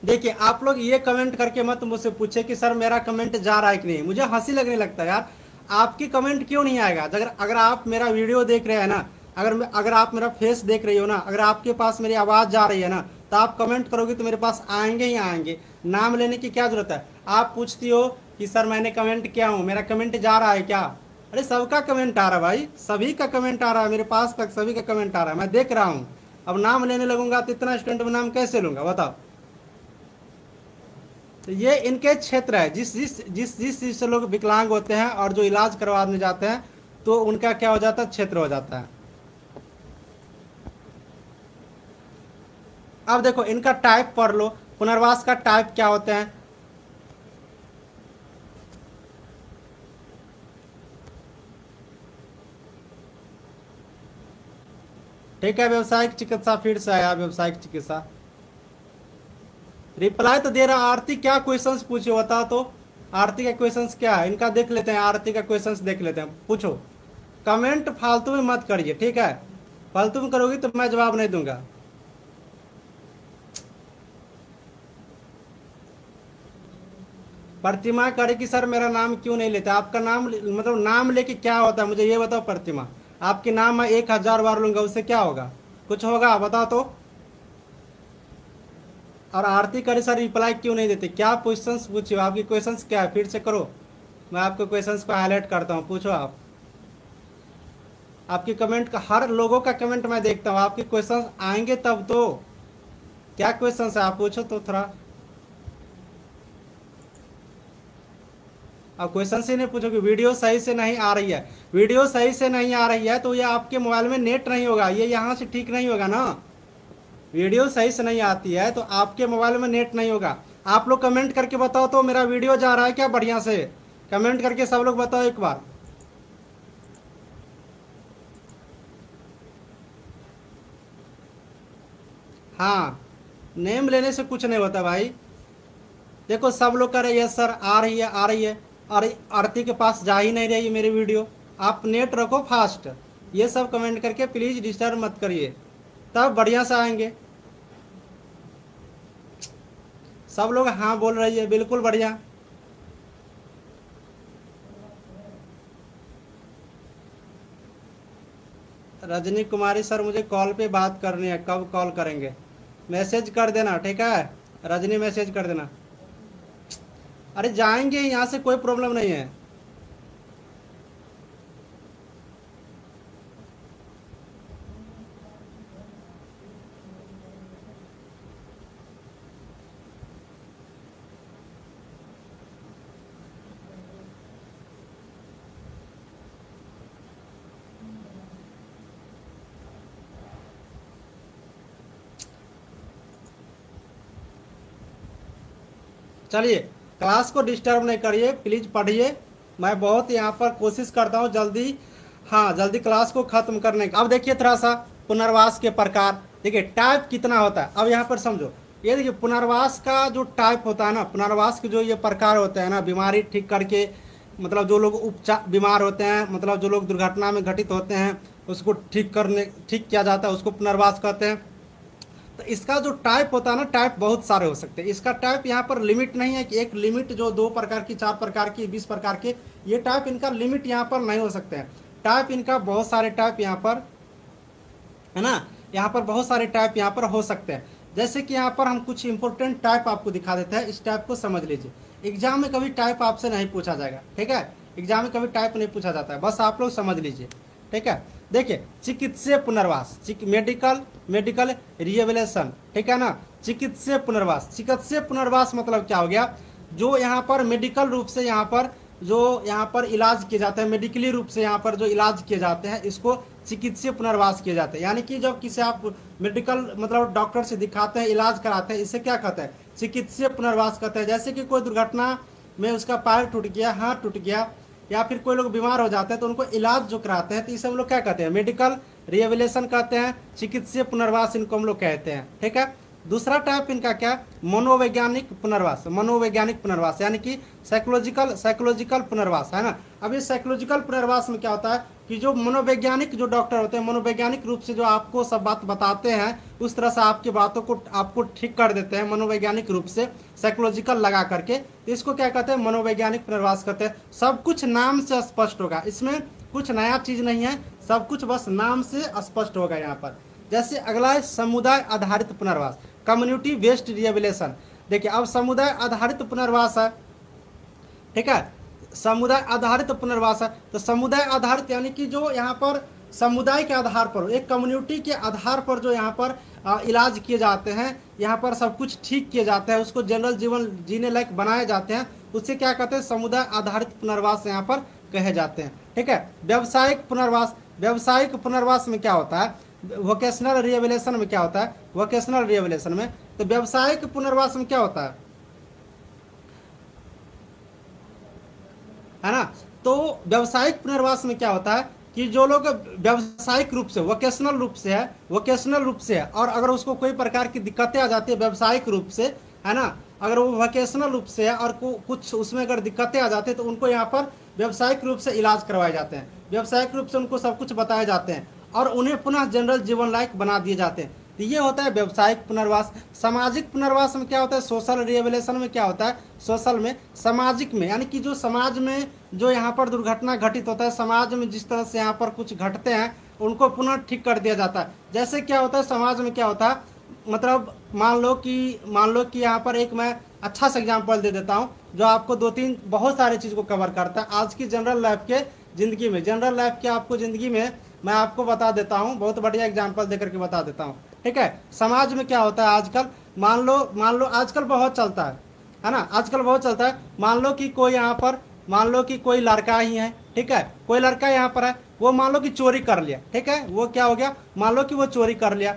देखिए आप लोग ये कमेंट करके मत मुझसे पूछे कि सर मेरा कमेंट जा रहा है कि नहीं, मुझे हंसी लगने लगता है यार। आपकी कमेंट क्यों नहीं आएगा? अगर अगर आप मेरा वीडियो देख रहे हैं ना, अगर आप मेरा फेस देख रही हो ना, अगर आपके पास मेरी आवाज़ जा रही है ना, तो आप कमेंट करोगे तो मेरे पास आएंगे ही आएंगे। नाम लेने की क्या जरूरत है? आप पूछती हो कि सर मैंने कमेंट किया हूँ, मेरा कमेंट जा रहा है क्या? अरे सबका कमेंट आ रहा है भाई, सभी का कमेंट आ रहा है, मेरे पास तक सभी का कमेंट आ रहा है, मैं देख रहा हूँ। अब नाम लेने लगूंगा तो इतना स्टूडेंट में नाम कैसे लूंगा बताओ? तो ये इनके क्षेत्र है, जिस जिस जिस जिस चीज से लोग विकलांग होते हैं और जो इलाज करवाने जाते हैं, तो उनका क्या हो जाता है, क्षेत्र हो जाता है। अब देखो इनका टाइप पढ़ लो, पुनर्वास का टाइप क्या होते हैं। ठीक है, व्यवसायिक चिकित्सा, फिर से आया व्यवसायिक चिकित्सा। रिप्लाई तो दे रहा। आरती क्या क्वेश्चंस पूछे बता तो, आरती का क्वेश्चंस क्या है इनका देख लेते हैं, आरती का क्वेश्चंस देख लेते हैं, पूछो। कमेंट फालतू में मत करिए, ठीक है, फालतू में करोगी तो मैं जवाब नहीं दूंगा। प्रतिमा करे कि सर मेरा नाम क्यों नहीं लेते? आपका नाम मतलब नाम लेके क्या होता है मुझे ये बताओ। प्रतिमा, आपके नाम मैं 1000 बार लूंगा, उससे क्या होगा? कुछ होगा? बताओ तो। और आरती करे सर रिप्लाई क्यों नहीं देते? क्या क्वेश्चंस पूछिए, आपकी क्वेश्चंस क्या है, फिर से करो, मैं आपको क्वेश्चंस को हाईलाइट करता हूँ, पूछो आप। आपकी कमेंट का, हर लोगों का कमेंट मैं देखता हूँ, आपके क्वेश्चंस आएंगे तब तो। क्या क्वेश्चंस है आप पूछो तो थोड़ा। आप क्वेश्चन से नहीं पूछोगे, वीडियो सही से नहीं आ रही है, वीडियो सही से नहीं आ रही है तो ये आपके मोबाइल में नेट नहीं होगा, ये यहाँ से ठीक नहीं होगा ना। वीडियो सही से नहीं आती है तो आपके मोबाइल में नेट नहीं होगा। आप लोग कमेंट करके बताओ तो, मेरा वीडियो जा रहा है क्या बढ़िया से? कमेंट करके सब लोग बताओ एक बार। हाँ, नेम लेने से कुछ नहीं होता भाई। देखो सब लोग कह रहे हैं सर आ रही है आ रही है, और आरती के पास जा ही नहीं रही मेरी वीडियो। आप नेट रखो फास्ट, ये सब कमेंट करके प्लीज़ डिस्टर्ब मत करिए, तब बढ़िया से आएंगे। सब लोग हाँ बोल रही है, बिल्कुल बढ़िया। रजनी कुमारी सर मुझे कॉल पे बात करनी है, कब कॉल करेंगे? मैसेज कर देना, ठीक है रजनी, मैसेज कर देना। अरे जाएंगे, यहाँ से कोई प्रॉब्लम नहीं है। चलिए क्लास को डिस्टर्ब नहीं करिए, प्लीज़ पढ़िए। मैं बहुत यहाँ पर कोशिश करता हूँ जल्दी, हाँ जल्दी क्लास को ख़त्म करने का। अब देखिए थोड़ा सा पुनर्वास के प्रकार, देखिए टाइप कितना होता है। अब यहाँ पर समझो, ये देखिए पुनर्वास का जो टाइप होता है ना, पुनर्वास के जो ये प्रकार होते हैं ना, बीमारी ठीक करके, मतलब जो लोग उपचार बीमार होते हैं, मतलब जो लोग दुर्घटना में घटित होते हैं उसको ठीक किया जाता है, उसको पुनर्वास कहते हैं। तो इसका जो टाइप होता है ना, टाइप बहुत सारे हो सकते हैं। इसका टाइप यहाँ पर लिमिट नहीं है कि एक लिमिट जो 2 प्रकार की, 4 प्रकार की, 20 प्रकार के, ये टाइप इनका लिमिट यहाँ पर नहीं हो सकते हैं। टाइप इनका बहुत सारे टाइप यहाँ पर है ना, यहाँ पर बहुत सारे टाइप यहाँ पर हो सकते हैं। जैसे कि यहाँ पर हम कुछ इंपॉर्टेंट टाइप आपको दिखा देते हैं, इस टाइप को समझ लीजिए। एग्जाम में कभी टाइप आपसे नहीं पूछा जाएगा, ठीक है, एग्जाम में कभी टाइप नहीं पूछा जाता है, बस आप लोग समझ लीजिए, ठीक है। देखिए चिकित्सीय पुनर्वास, मेडिकल रिहेबिलिटेशन, ठीक है ना। चिकित्सीय पुनर्वास मतलब क्या हो गया, जो यहाँ पर मेडिकल रूप से यहाँ पर इलाज किए जाते हैं, मेडिकली रूप से यहाँ पर जो इलाज किए जाते हैं, इसको चिकित्सीय पुनर्वास किए जाते हैं। यानी कि जब किसी आप मेडिकल मतलब डॉक्टर से दिखाते हैं, इलाज कराते हैं, इसे क्या कहते हैं, चिकित्सीय पुनर्वास कहते हैं। जैसे कि कोई दुर्घटना में उसका पैर टूट गया, हाथ टूट गया, या फिर कोई लोग बीमार हो जाते हैं तो उनको इलाज जो कराते हैं, तो इसे हम लोग क्या कहते हैं, मेडिकल रिहेबिलिटेशन कहते हैं, चिकित्सीय पुनर्वास इनको हम लोग कहते हैं, ठीक है। दूसरा टाइप इनका क्या, मनोवैज्ञानिक पुनर्वास, यानी कि साइकोलॉजिकल पुनर्वास, है ना। अब इस साइकोलॉजिकल पुनर्वास में क्या होता है कि जो मनोवैज्ञानिक जो डॉक्टर होते हैं, मनोवैज्ञानिक रूप से जो आपको सब बात बताते हैं, उस तरह से आपकी बातों को आपको ठीक कर देते हैं मनोवैज्ञानिक रूप से, साइकोलॉजिकल लगा करके, तो इसको क्या कहते हैं, मनोवैज्ञानिक पुनर्वास कहते हैं। सब कुछ नाम से स्पष्ट होगा, इसमें कुछ नया चीज नहीं है, सब कुछ बस नाम से स्पष्ट होगा यहाँ पर। जैसे अगला है समुदाय आधारित पुनर्वास, कम्युनिटी बेस्ड रिहेबिलिटेशन। देखिए अब समुदाय आधारित पुनर्वास है, ठीक है, समुदाय आधारित पुनर्वास है। तो समुदाय आधारित यानी कि जो यहाँ पर समुदाय के आधार पर, एक कम्युनिटी के आधार पर जो यहाँ पर इलाज किए जाते हैं, यहाँ पर सब कुछ ठीक किए जाते हैं, उसको जनरल जीवन जीने लायक बनाए जाते हैं, उससे क्या कहते हैं, समुदाय आधारित पुनर्वास यहाँ पर कहे जाते हैं, ठीक है। व्यावसायिक पुनर्वास में क्या होता है, वोकेशनल रिहेबिलिटेशन में क्या होता है, वोकेशनल रिहेबिलिटेशन में, तो व्यावसायिक पुनर्वास में क्या होता है ना। तो व्यावसायिक पुनर्वास में क्या होता है कि जो लोग व्यावसायिक रूप से, वोकेशनल रूप से है, और अगर उसको कोई प्रकार की दिक्कतें आ जाती है व्यावसायिक रूप से, है ना, अगर वो वोकेशनल रूप से है और कुछ उसमें अगर दिक्कतें आ जाती है, तो उनको यहाँ पर व्यावसायिक रूप से इलाज करवाए जाते हैं, व्यावसायिक रूप से उनको सब कुछ बताए जाते हैं, और उन्हें पुनः जनरल जीवन लायक बना दिए जाते हैं। तो ये होता है व्यावसायिक पुनर्वास। सामाजिक पुनर्वास में क्या होता है, सोशल रिहेबिलिटेशन में क्या होता है, सोशल में, सामाजिक में, यानी कि जो समाज में जो यहाँ पर दुर्घटना घटित होता है, समाज में जिस तरह से यहाँ पर कुछ घटते हैं, उनको पुनः ठीक कर दिया जाता है। जैसे क्या होता है समाज में, क्या होता है, मतलब मान लो कि यहाँ पर एक मैं अच्छा सा एग्जाम्पल दे देता हूँ, जो आपको 2-3 बहुत सारे चीज़ को कवर करता है आज की जनरल लाइफ के ज़िंदगी में, जनरल लाइफ के आपको ज़िंदगी में मैं आपको बता देता हूँ, बहुत बढ़िया एग्जाम्पल दे करके बता देता हूँ, ठीक है। समाज में क्या होता है आजकल, मान लो आजकल बहुत चलता है ना, आजकल बहुत चलता है। मान लो कि कोई लड़का ही है, ठीक है, कोई लड़का यहाँ पर है, वो मान लो कि चोरी कर लिया, ठीक है, वो क्या हो गया, मान लो कि वो चोरी कर लिया,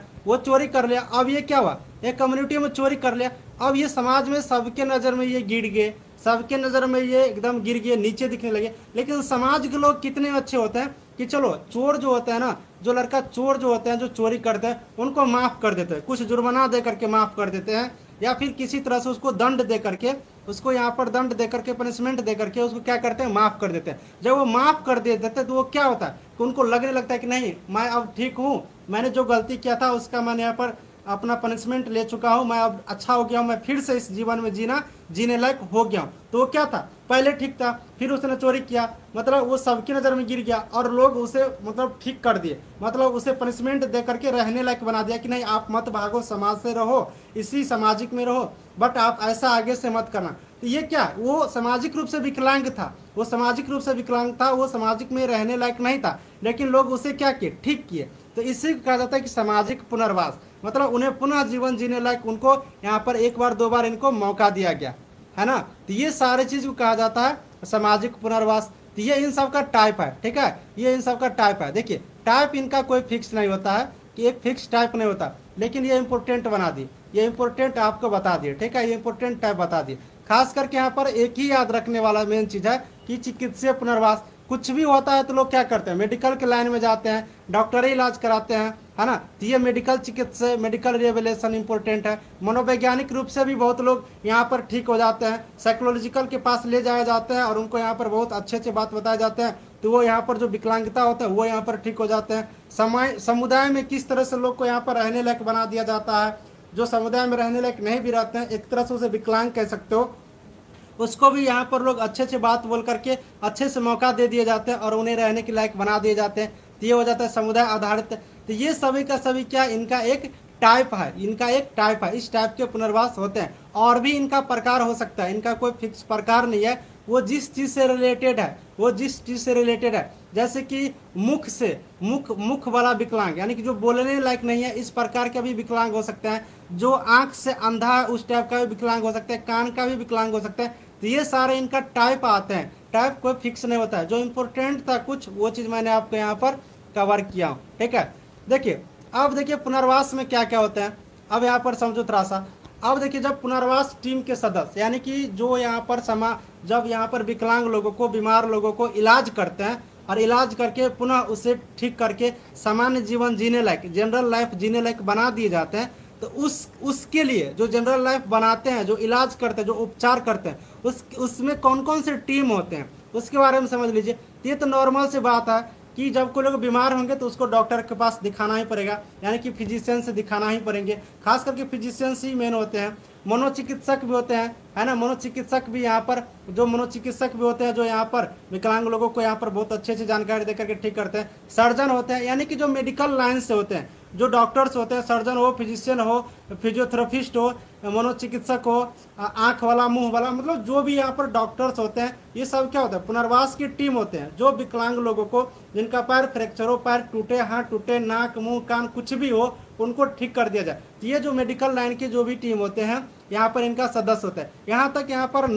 अब ये क्या हुआ, एक कम्युनिटी में चोरी कर लिया, अब ये समाज में सबके नज़र में ये गिर गए, सबके नज़र में ये एकदम गिर गए, नीचे दिखने लगे। लेकिन समाज के लोग कितने अच्छे होते हैं कि चलो चोर जो होता है ना, जो लड़का चोर जो होते हैं, जो चोरी करते हैं, उनको माफ़ कर देते हैं, कुछ जुर्माना दे करके माफ़ कर देते हैं, या फिर किसी तरह से उसको दंड दे करके, उसको यहाँ पर दंड दे करके, पनिशमेंट दे करके उसको क्या करते हैं, माफ़ कर देते हैं। जब वो माफ़ कर देते हैं तो वो क्या होता है कि उनको लगने लगता है कि नहीं, मैं अब ठीक हूँ, मैंने जो गलती किया था उसका मैंने यहाँ पर अपना पनिशमेंट ले चुका हूँ, मैं अब अच्छा हो गया हूँ, मैं फिर से इस जीवन में जीने लायक हो गया हूँ। तो वो क्या था, पहले ठीक था, फिर उसने चोरी किया, मतलब वो सबकी नज़र में गिर गया, और लोग उसे मतलब ठीक कर दिए, मतलब उसे पनिशमेंट दे करके रहने लायक बना दिया कि नहीं आप मत भागो, समाज से रहो, इसी सामाजिक में रहो, बट आप ऐसा आगे से मत करना। तो ये क्या, वो सामाजिक रूप से विकलांग था, वो सामाजिक में रहने लायक नहीं था, लेकिन लोग उसे क्या किए, ठीक किए। तो इसी को कहा जाता है कि सामाजिक पुनर्वास, मतलब उन्हें पुनः जीवन जीने लायक उनको यहाँ पर 1 बार 2 बार इनको मौका दिया गया, है ना। तो ये सारे चीज़ को कहा जाता है सामाजिक पुनर्वास। तो ये इन सब का टाइप है, ठीक है, ये इन सब का टाइप है। देखिए टाइप इनका कोई फिक्स नहीं होता है, कि एक फिक्स टाइप नहीं होता, लेकिन ये इंपॉर्टेंट बना दी, ये इंपॉर्टेंट आपको बता दिए, ठीक है, ये इंपॉर्टेंट टाइप बता दिए। खास करके यहाँ पर एक ही याद रखने वाला मेन चीज है कि चिकित्सीय पुनर्वास। कुछ भी होता है तो लोग क्या करते हैं, मेडिकल के लाइन में जाते हैं, डॉक्टरी इलाज कराते हैं, है ना। तो ये मेडिकल चिकित्सा, मेडिकल रिहेबिलिटेशन इंपॉर्टेंट है। मनोवैज्ञानिक रूप से भी बहुत लोग यहाँ पर ठीक हो जाते हैं, साइकोलॉजिकल के पास ले जाया जाता है और उनको यहाँ पर बहुत अच्छे अच्छे बात बताए जाते हैं, तो वो यहाँ पर जो विकलांगता होता है वो यहाँ पर ठीक हो जाते हैं। समुदाय में किस तरह से लोग को यहाँ पर रहने लायक बना दिया जाता है, जो समुदाय में रहने लायक नहीं भी रहते हैं, एक तरह से उसे विकलांग कह सकते हो, उसको भी यहाँ पर लोग अच्छे अच्छे बात बोल करके अच्छे से मौका दे दिए जाते हैं और उन्हें रहने के लायक बना दिए जाते हैं। तो ये हो जाता है समुदाय आधारित। तो ये सभी का सभी क्या, इनका एक टाइप है, इनका एक टाइप है, इस टाइप के पुनर्वास होते हैं। और भी इनका प्रकार हो सकता है, इनका कोई फिक्स प्रकार नहीं है, वो जिस चीज से रिलेटेड है, वो जिस चीज से रिलेटेड है। जैसे कि मुख से, मुख वाला विकलांग यानी कि जो बोलने लायक नहीं है, इस प्रकार का भी विकलांग हो सकता है। जो आंख से अंधा है उस टाइप का भी विकलांग हो सकता है, कान का भी विकलांग हो सकता है। तो ये सारे इनका टाइप आते हैं, टाइप कोई फिक्स नहीं होता है। जो इंपॉर्टेंट था कुछ, वो चीज मैंने आपको यहाँ पर कवर किया हूँ, ठीक है। देखिए अब देखिए पुनर्वास में क्या क्या होते हैं, अब यहाँ पर समझो थोड़ा सा। अब देखिए जब पुनर्वास टीम के सदस्य यानी कि जो यहाँ पर जब यहाँ पर विकलांग लोगों को, बीमार लोगों को इलाज करते हैं और इलाज करके पुनः उसे ठीक करके सामान्य जीवन जीने लायक, जनरल लाइफ जीने लायक बना दिए जाते हैं, तो उसके लिए जो जनरल लाइफ बनाते हैं, जो इलाज करते हैं, जो उपचार करते हैं, उसमें कौन कौन से टीम होते हैं उसके बारे में समझ लीजिए। ये तो नॉर्मल सी बात है कि जब कोई लोग बीमार होंगे तो उसको डॉक्टर के पास दिखाना ही पड़ेगा, यानी कि फिजिशियन से दिखाना ही पड़ेंगे। खास करके फिजिशियंस ही मेन होते हैं। मनोचिकित्सक भी होते हैं, है ना, मनोचिकित्सक भी यहाँ पर, जो मनोचिकित्सक भी होते हैं जो यहाँ पर विकलांग लोगों को यहाँ पर बहुत अच्छे से जानकारी देकर के ठीक करते हैं। सर्जन होते हैं, यानी कि जो मेडिकल लाइन से होते हैं, जो डॉक्टर्स होते हैं, सर्जन हो, फिजिशियन हो, फिजियोथेरेपिस्ट हो, मनोचिकित्सक हो, आंख वाला, मुंह वाला, मतलब जो भी यहाँ पर डॉक्टर्स होते हैं, ये सब क्या होता है, पुनर्वास की टीम होते हैं, जो विकलांग लोगों को, जिनका पैर फ्रैक्चर हो, पैर टूटे, हाथ टूटे, नाक मुंह कान कुछ भी हो, उनको ठीक कर दिया जाए। तो ये जो मेडिकल लाइन की जो भी टीम होते हैं, यहाँ पर इनका सदस्य होता है। यहाँ तक यहाँ पर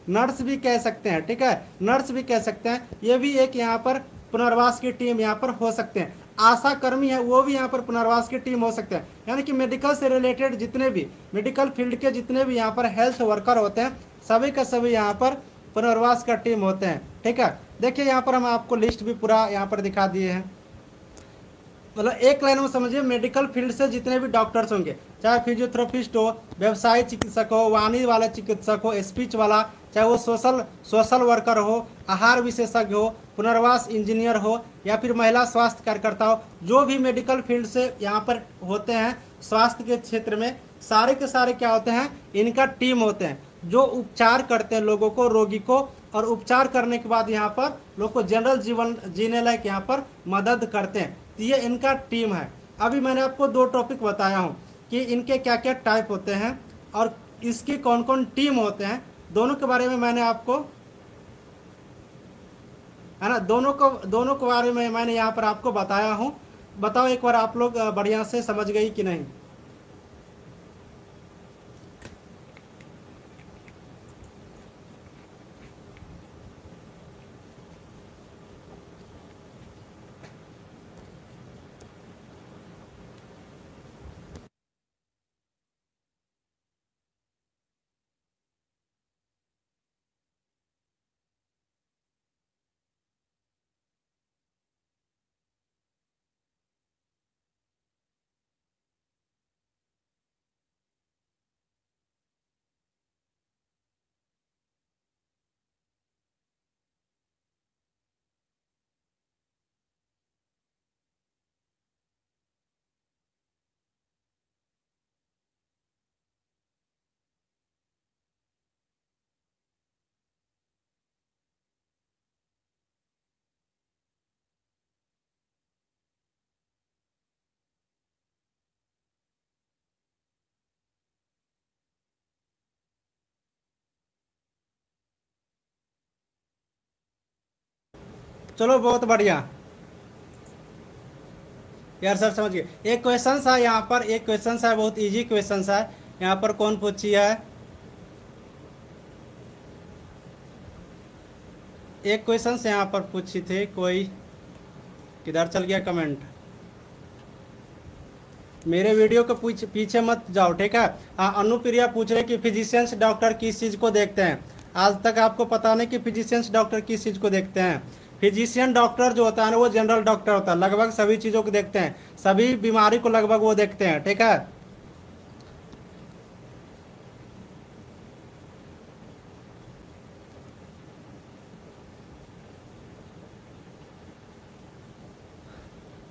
नर्स भी कह सकते हैं, ठीक है, नर्स भी कह सकते हैं, ये भी एक यहाँ पर पुनर्वास की टीम यहाँ पर हो सकते हैं। आशा कर्मी है, वो भी यहाँ पर पुनर्वास की टीम हो सकते हैं। यानी कि मेडिकल से रिलेटेड जितने भी, मेडिकल फील्ड के जितने भी यहाँ पर हेल्थ वर्कर होते हैं, सभी का सभी यहाँ पर पुनर्वास का टीम होते हैं, ठीक है। देखिए यहाँ पर हम आपको लिस्ट भी पूरा यहाँ पर दिखा दिए हैं। मतलब एक लाइन में समझिए, मेडिकल फील्ड से जितने भी डॉक्टर्स होंगे, चाहे फिजियोथेरेपिस्ट हो, व्यवसाय चिकित्सक हो, वाणी वाला चिकित्सक हो, स्पीच वाला, चाहे वो सोशल वर्कर हो, आहार विशेषज्ञ हो, पुनर्वास इंजीनियर हो, या फिर महिला स्वास्थ्य कार्यकर्ता हो, जो भी मेडिकल फील्ड से यहाँ पर होते हैं स्वास्थ्य के क्षेत्र में, सारे के सारे क्या होते हैं, इनका टीम होते हैं, जो उपचार करते हैं लोगों को, रोगी को, और उपचार करने के बाद यहाँ पर लोग को जनरल जीवन जीने लायक यहाँ पर मदद करते हैं। तो ये इनका टीम है। अभी मैंने आपको 2 टॉपिक बताया हूँ कि इनके क्या क्या टाइप होते हैं और इसके कौन कौन टीम होते हैं, दोनों के बारे में मैंने आपको, है ना, दोनों के बारे में मैंने यहाँ पर आपको बताया हूँ। बताओ एक बार आप लोग बढ़िया से समझ गई कि नहीं। चलो बहुत बढ़िया यार, सर समझ गए। एक क्वेश्चन है यहाँ पर, एक क्वेश्चन है, बहुत इजी क्वेश्चन है यहाँ पर। कौन पूछी है, एक क्वेश्चन यहाँ पर पूछी थे कोई, किधर चल गया कमेंट। मेरे वीडियो के पीछे मत जाओ, ठीक है। हाँ, अनुप्रिया पूछ रहे कि फिजिशियंस डॉक्टर किस चीज़ को देखते हैं। आज तक आपको पता नहीं कि फिजिशियंस डॉक्टर किस चीज़ को देखते हैं। फिजिशियन डॉक्टर जो होता है ना वो जनरल डॉक्टर होता है, लगभग सभी चीज़ों को देखते हैं, सभी बीमारी को लगभग वो देखते हैं, ठीक है।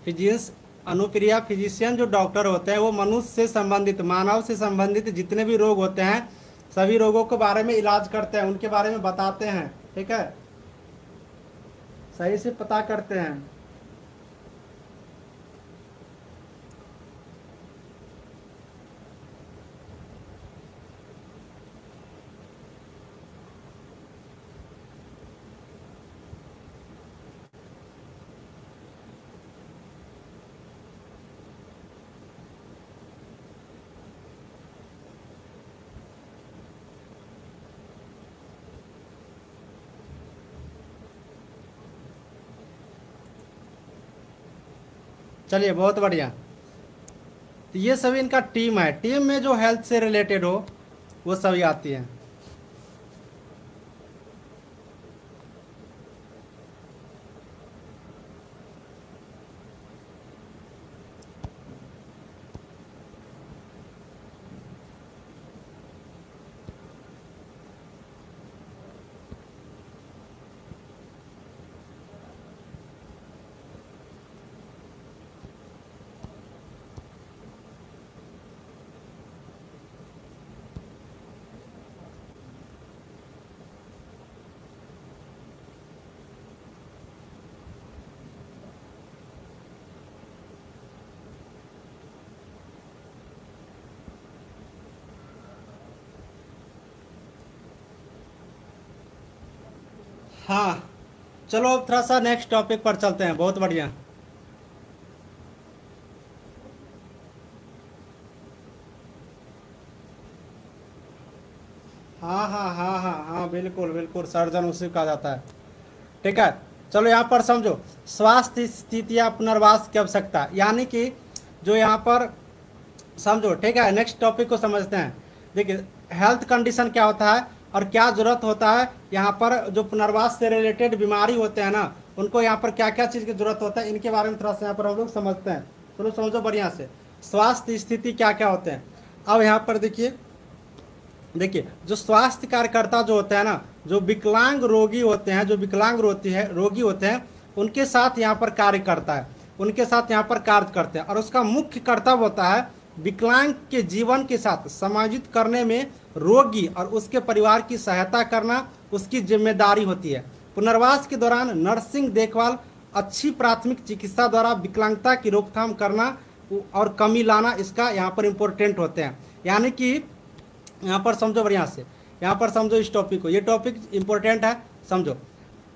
फिजिशियंस अनुप्रिया, फिजिशियन जो डॉक्टर होते हैं वो मनुष्य से संबंधित, मानव से संबंधित जितने भी रोग होते हैं सभी रोगों के बारे में इलाज करते हैं, उनके बारे में बताते हैं, ठीक है, सही से पता करते हैं। चलिए, बहुत बढ़िया। तो ये सभी इनका टीम है, टीम में जो हेल्थ से रिलेटेड हो वो सभी आती है। हाँ, चलो अब थोड़ा सा नेक्स्ट टॉपिक पर चलते हैं। बहुत बढ़िया। हाँ हाँ हाँ हाँ हाँ, बिल्कुल बिल्कुल, सर्जन उसी कहा जाता है, ठीक है। चलो यहाँ पर समझो, स्वास्थ्य स्थिति या पुनर्वास की आवश्यकता, यानी कि जो यहाँ पर समझो, ठीक है। नेक्स्ट टॉपिक को समझते हैं। देखिए, हेल्थ कंडीशन क्या होता है और क्या जरूरत होता है, यहाँ पर जो पुनर्वास से रिलेटेड बीमारी होते हैं ना उनको यहाँ पर क्या क्या चीज़ की जरूरत होता है, इनके बारे में थोड़ा सा यहाँ पर हम लोग समझते हैं। चलो समझो बढ़िया से, स्वास्थ्य स्थिति क्या क्या होते हैं। अब यहाँ पर देखिए, देखिए जो स्वास्थ्य कार्यकर्ता जो होते हैं ना, जो विकलांग रोगी होते हैं, जो विकलांग रोगी होते हैं, उनके साथ यहाँ पर कार्य करता है, उनके साथ यहाँ पर कार्य करते हैं, और उसका मुख्य कर्तव्य होता है विकलांग के जीवन के साथ समायोजित करने में रोगी और उसके परिवार की सहायता करना उसकी जिम्मेदारी होती है। पुनर्वास के दौरान नर्सिंग देखभाल, अच्छी प्राथमिक चिकित्सा द्वारा विकलांगता की रोकथाम करना और कमी लाना इसका यहाँ पर इम्पोर्टेंट होते हैं। यानी कि यहाँ पर समझो बढ़िया से, यहाँ पर समझो इस टॉपिक को, ये टॉपिक इम्पोर्टेंट है, समझो।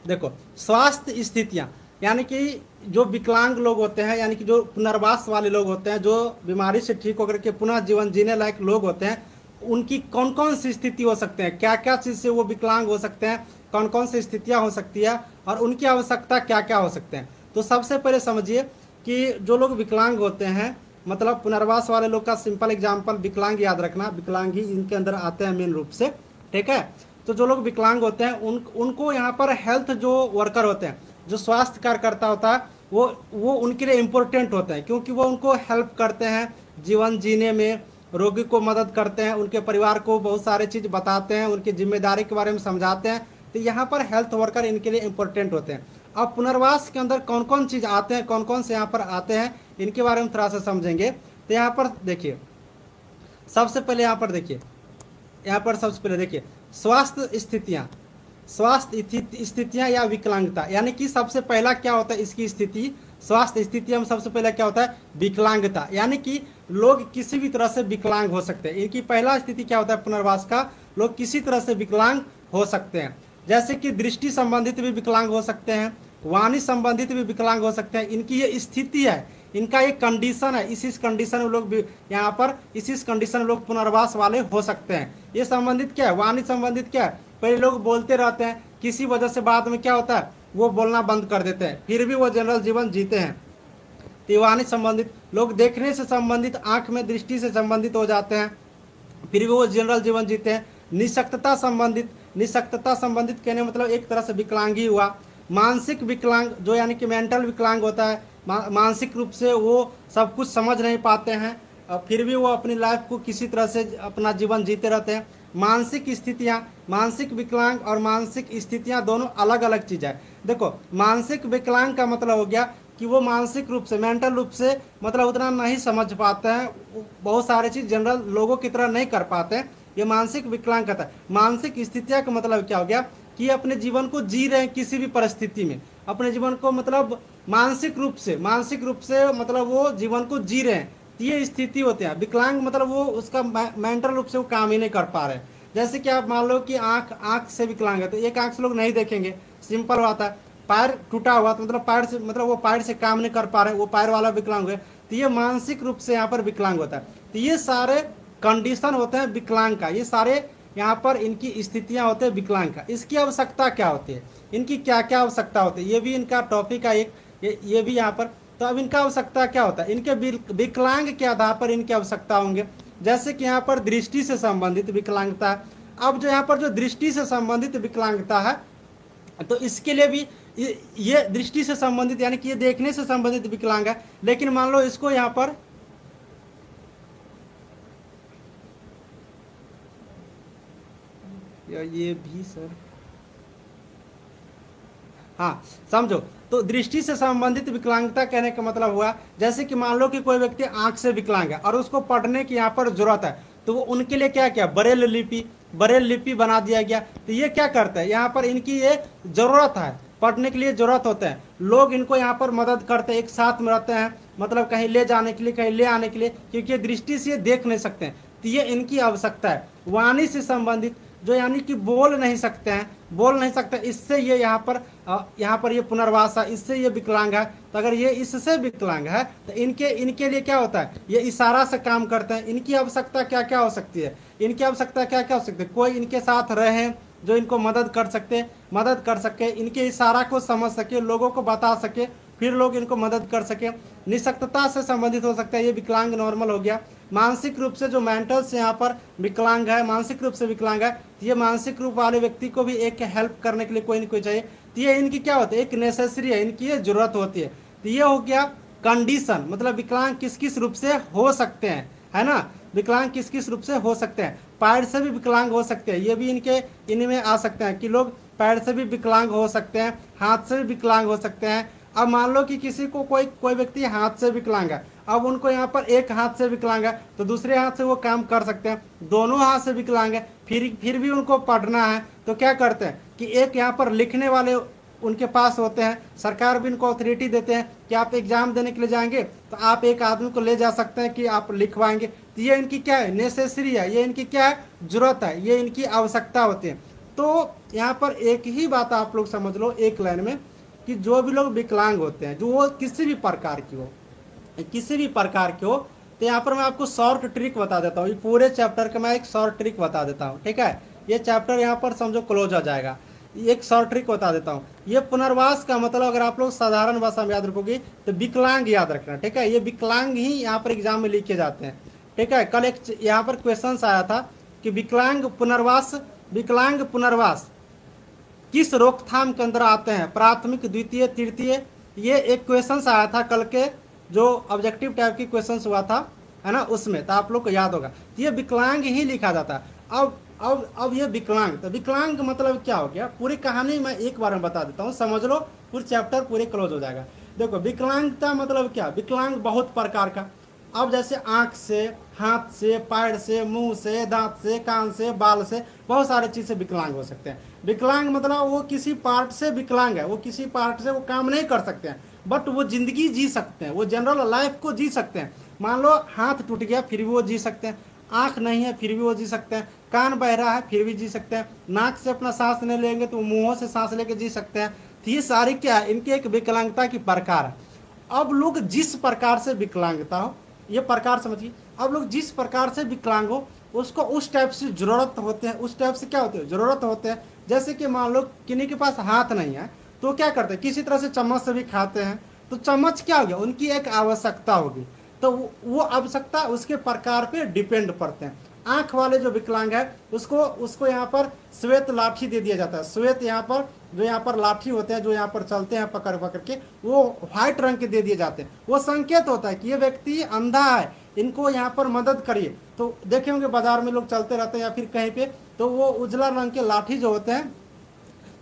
देखो, स्वास्थ्य स्थितियाँ, यानी कि जो विकलांग लोग होते हैं, यानी कि जो पुनर्वास वाले लोग होते हैं, जो बीमारी से ठीक होकर के पुनः जीवन जीने लायक लोग होते हैं, उनकी कौन कौन सी स्थिति हो सकते हैं, क्या क्या चीज़ से वो विकलांग हो सकते हैं, कौन कौन सी स्थितियाँ हो सकती है और उनकी आवश्यकता क्या क्या हो सकते हैं। तो सबसे पहले समझिए कि जो लोग विकलांग होते हैं, मतलब पुनर्वास वाले लोग का सिंपल एग्जाम्पल विकलांग याद रखना, विकलांग ही इनके अंदर आते हैं मेन रूप से, ठीक है। तो जो लोग विकलांग होते हैं उनको यहाँ पर हेल्थ जो वर्कर होते हैं, जो स्वास्थ्य कार्यकर्ता होता है, वो उनके लिए इम्पोर्टेंट होते हैं, क्योंकि वो उनको हेल्प करते हैं जीवन जीने में, रोगी को मदद करते हैं, उनके परिवार को बहुत सारे चीज़ बताते हैं, उनकी जिम्मेदारी के बारे में समझाते हैं। तो यहाँ पर हेल्थ वर्कर इनके लिए इम्पोर्टेंट होते हैं। अब पुनर्वास के अंदर कौन कौन चीज़ आते हैं, कौन कौन से यहाँ पर आते हैं, इनके बारे में थोड़ा सा समझेंगे। तो यहाँ पर देखिए, सबसे पहले यहाँ पर देखिए, यहाँ पर सबसे पहले देखिए स्वास्थ्य स्थितियाँ, स्वास्थ्य स्थितियाँ या विकलांगता, यानी कि सबसे पहला क्या होता है इसकी स्थिति, स्वास्थ्य स्थिति में सबसे पहले क्या होता है विकलांगता, यानी कि लोग किसी भी तरह से विकलांग हो सकते हैं। इनकी पहला स्थिति क्या होता है पुनर्वास का, लोग किसी तरह से विकलांग हो सकते हैं, जैसे कि दृष्टि संबंधित भी विकलांग हो सकते हैं, वाणी संबंधित भी विकलांग हो सकते हैं। इनकी ये स्थिति है, इनका एक कंडीशन है, इसी कंडीशन में लोग यहाँ पर इसी कंडीशन में लोग पुनर्वास वाले हो सकते हैं। ये संबंधित क्या है, वाणी संबंधित क्या है, पहले लोग बोलते रहते हैं, किसी वजह से बाद में क्या होता है वो बोलना बंद कर देते हैं, फिर भी वो जनरल जीवन जीते हैं। तो ये वाणी संबंधित, लोग देखने से संबंधित, आंख में दृष्टि से संबंधित हो जाते हैं, फिर भी वो जनरल जीवन जीते हैं। निशक्तता संबंधित, निशक्तता संबंधित कहने मतलब एक तरह से विकलांग ही हुआ। मानसिक विकलांग जो यानी कि मेंटल विकलांग होता है, मानसिक रूप से वो सब कुछ समझ नहीं पाते हैं, फिर भी वो अपनी लाइफ को किसी तरह से अपना जीवन जीते रहते हैं। मानसिक स्थितियाँ, मानसिक विकलांग और मानसिक स्थितियाँ दोनों अलग अलग चीज़ है। देखो मानसिक विकलांग का मतलब हो गया कि वो मानसिक रूप से, मेंटल रूप से मतलब उतना नहीं समझ पाते हैं, बहुत सारे चीज़ जनरल लोगों की तरह नहीं कर पाते हैं, ये मानसिक विकलांग कहता है। मानसिक स्थितियाँ का मतलब क्या हो गया कि अपने जीवन को जी रहे हैं किसी भी परिस्थिति में, अपने जीवन को मतलब मानसिक रूप से, मानसिक रूप से मतलब वो जीवन को जी रहे हैं, ये स्थिति होते हैं। विकलांग मतलब वो उसका मेंटल रूप से वो काम ही नहीं कर पा रहे। जैसे कि आप मान लो कि आंख से विकलांग है, तो एक आंख से लोग नहीं देखेंगे, सिंपल बात है। पैर टूटा हुआ तो मतलब पैर से, मतलब वो पैर से काम नहीं कर पा रहे, वो पैर वाला विकलांग है, तो ये मानसिक रूप से यहाँ पर विकलांग होता है। तो ये सारे कंडीशन होते हैं विकलांग का, ये सारे यहाँ पर इनकी स्थितियाँ होते हैं विकलांग का। इसकी आवश्यकता क्या होती है, इनकी क्या क्या आवश्यकता होती है, ये भी इनका टॉपिक है एक, ये भी यहाँ पर। तो अब इनका आवश्यकता क्या होता है, इनके विकलांग के आधार पर इनकी आवश्यकता होंगे। जैसे कि यहाँ पर दृष्टि से संबंधित विकलांगता है। अब जो यहाँ पर जो दृष्टि से संबंधित विकलांगता है, तो इसके लिए भी ये दृष्टि से संबंधित यानी कि ये देखने से संबंधित विकलांग है, लेकिन मान लो इसको यहाँ पर ये भी सर, हाँ समझो। तो दृष्टि से संबंधित विकलांगता कहने का मतलब हुआ, जैसे कि मान लो कि कोई व्यक्ति आंख से विकलांग है और उसको पढ़ने की यहाँ पर जरूरत है, तो वो उनके लिए क्या किया, बरेल लिपि बना दिया गया। तो ये क्या करता है, यहाँ पर इनकी ये जरूरत है, पढ़ने के लिए जरूरत होते हैं, लोग इनको यहाँ पर मदद करते हैं, एक साथ में रहते हैं, मतलब कहीं ले जाने के लिए, कहीं ले आने के लिए, क्योंकि दृष्टि से देख नहीं सकते हैं, तो ये इनकी आवश्यकता है। वाणी से संबंधित जो यानी कि बोल नहीं सकते हैं, बोल नहीं सकते, इससे ये यहाँ पर ये पुनर्वास है, इससे ये विकलांग है। तो अगर ये इससे विकलांग है तो इनके लिए क्या होता है, ये इशारा से काम करते हैं। इनकी आवश्यकता क्या क्या हो सकती है, इनकी आवश्यकता क्या क्या हो सकती है, कोई इनके साथ रहे जो इनको मदद कर सके, इनके इशारा को समझ सके, लोगों को बता सके, फिर लोग इनको मदद कर सके। निशक्तता से संबंधित हो सकता है, ये विकलांग नॉर्मल हो गया। मानसिक रूप से जो मेंटल से यहाँ पर विकलांग है, मानसिक रूप से विकलांग है, तो ये मानसिक रूप वाले व्यक्ति को भी एक हेल्प करने के लिए कोई ना कोई चाहिए, तो ये इनकी क्या होती है, एक नेसेसरी है, इनकी ये जरूरत होती है। तो ये हो गया कंडीशन, मतलब विकलांग किस किस रूप से हो सकते हैं, है ना, विकलांग किस किस रूप से हो सकते हैं। पैर से भी विकलांग हो सकते हैं, ये भी इनमें आ सकते हैं कि लोग पैर से भी विकलांग हो सकते हैं, हाथ से भी विकलांग हो सकते हैं। अब मान लो कि किसी को कोई व्यक्ति हाथ से विकलांग है, अब उनको यहाँ पर एक हाथ से विकलांग है तो दूसरे हाथ से वो काम कर सकते हैं, दोनों हाथ से विकलांग है, फिर भी उनको पढ़ना है, तो क्या करते हैं कि एक यहाँ पर लिखने वाले उनके पास होते हैं, सरकार भी इनको अथॉरिटी देते हैं कि आप एग्जाम देने के लिए जाएंगे तो आप एक आदमी को ले जा सकते हैं कि आप लिखवाएंगे। तो ये इनकी क्या है, नेसेसरी है, ये इनकी क्या है, जरूरत है, ये इनकी आवश्यकता होती है। तो यहाँ पर एक ही बात आप लोग समझ लो एक लाइन में, कि जो भी लोग विकलांग होते हैं, जो वो किसी भी प्रकार की हो, तो यहाँ पर मैं आपको शॉर्ट ट्रिक बता देता हूँ, ये पूरे चैप्टर का मैं एक शॉर्ट ट्रिक बता देता हूँ, ठीक है। ये चैप्टर यहाँ पर समझो क्लोज हो जाएगा। एक शॉर्ट ट्रिक बता देता हूँ, ये पुनर्वास का मतलब अगर आप लोग साधारण भाषा में याद रखोगे तो विकलांग याद रखना, ठीक है। ये विकलांग ही यहाँ पर एग्जाम में लिखे जाते हैं, ठीक है। कल एक यहाँ पर क्वेश्चन आया था कि विकलांग पुनर्वास किस रोकथाम के अंदर आते हैं, प्राथमिक, द्वितीय, तृतीय, ये एक क्वेश्चन आया था कल के, जो ऑब्जेक्टिव टाइप की क्वेश्चन हुआ था, है ना, उसमें तो आप लोग को याद होगा। ये विकलांग ही लिखा जाता है। अब ये विकलांग, तो विकलांग मतलब क्या हो गया, पूरी कहानी मैं एक बार में बता देता हूँ, समझ लो, पूरे चैप्टर पूरे क्लोज हो जाएगा। देखो विकलांगता मतलब क्या, विकलांग बहुत प्रकार का, अब जैसे आँख से, हाथ से, पैर से, मुंह से, दांत से, कान से, बाल से, बहुत सारे चीज़ से विकलांग हो सकते हैं। विकलांग मतलब वो किसी पार्ट से विकलांग है, वो किसी पार्ट से वो काम नहीं कर सकते हैं, बट वो जिंदगी जी सकते हैं, वो जनरल लाइफ को जी सकते हैं। मान लो हाथ टूट गया फिर भी वो जी सकते हैं, आँख नहीं है फिर भी वो जी सकते हैं, कान बहरा है फिर भी जी सकते हैं, नाक से अपना सांस नहीं लेंगे तो मुँहों से सांस लेके जी सकते हैं। तो ये सारी क्या है, इनकी एक विकलांगता की प्रकार है। अब लोग जिस प्रकार से विकलांगता हो, ये प्रकार समझिए, अब लोग जिस प्रकार से विकलांग हो उसको उस टाइप से जरूरत होते हैं, उस टाइप से क्या होते हैं, जरूरत होते हैं। जैसे कि मान लो किन्हीं के पास हाथ नहीं है तो क्या करते हैं, किसी तरह से चम्मच से भी खाते हैं, तो चम्मच क्या हो गया, उनकी एक आवश्यकता होगी। तो वो आवश्यकता उसके प्रकार पे डिपेंड पड़ते हैं। आंख वाले जो विकलांग है उसको उसको यहाँ पर श्वेत लाठी दे दिया जाता है। श्वेत यहाँ पर जो यहाँ पर लाठी होते हैं, जो यहाँ पर चलते हैं पकड़ पकड़ के, वो व्हाइट रंग के दे दिए जाते हैं। वो संकेत होता है कि ये व्यक्ति अंधा है, इनको यहाँ पर मदद करिए। तो देखे होंगे बाजार में लोग चलते रहते हैं या फिर कहीं पे, तो वो उजला रंग के लाठी जो होते हैं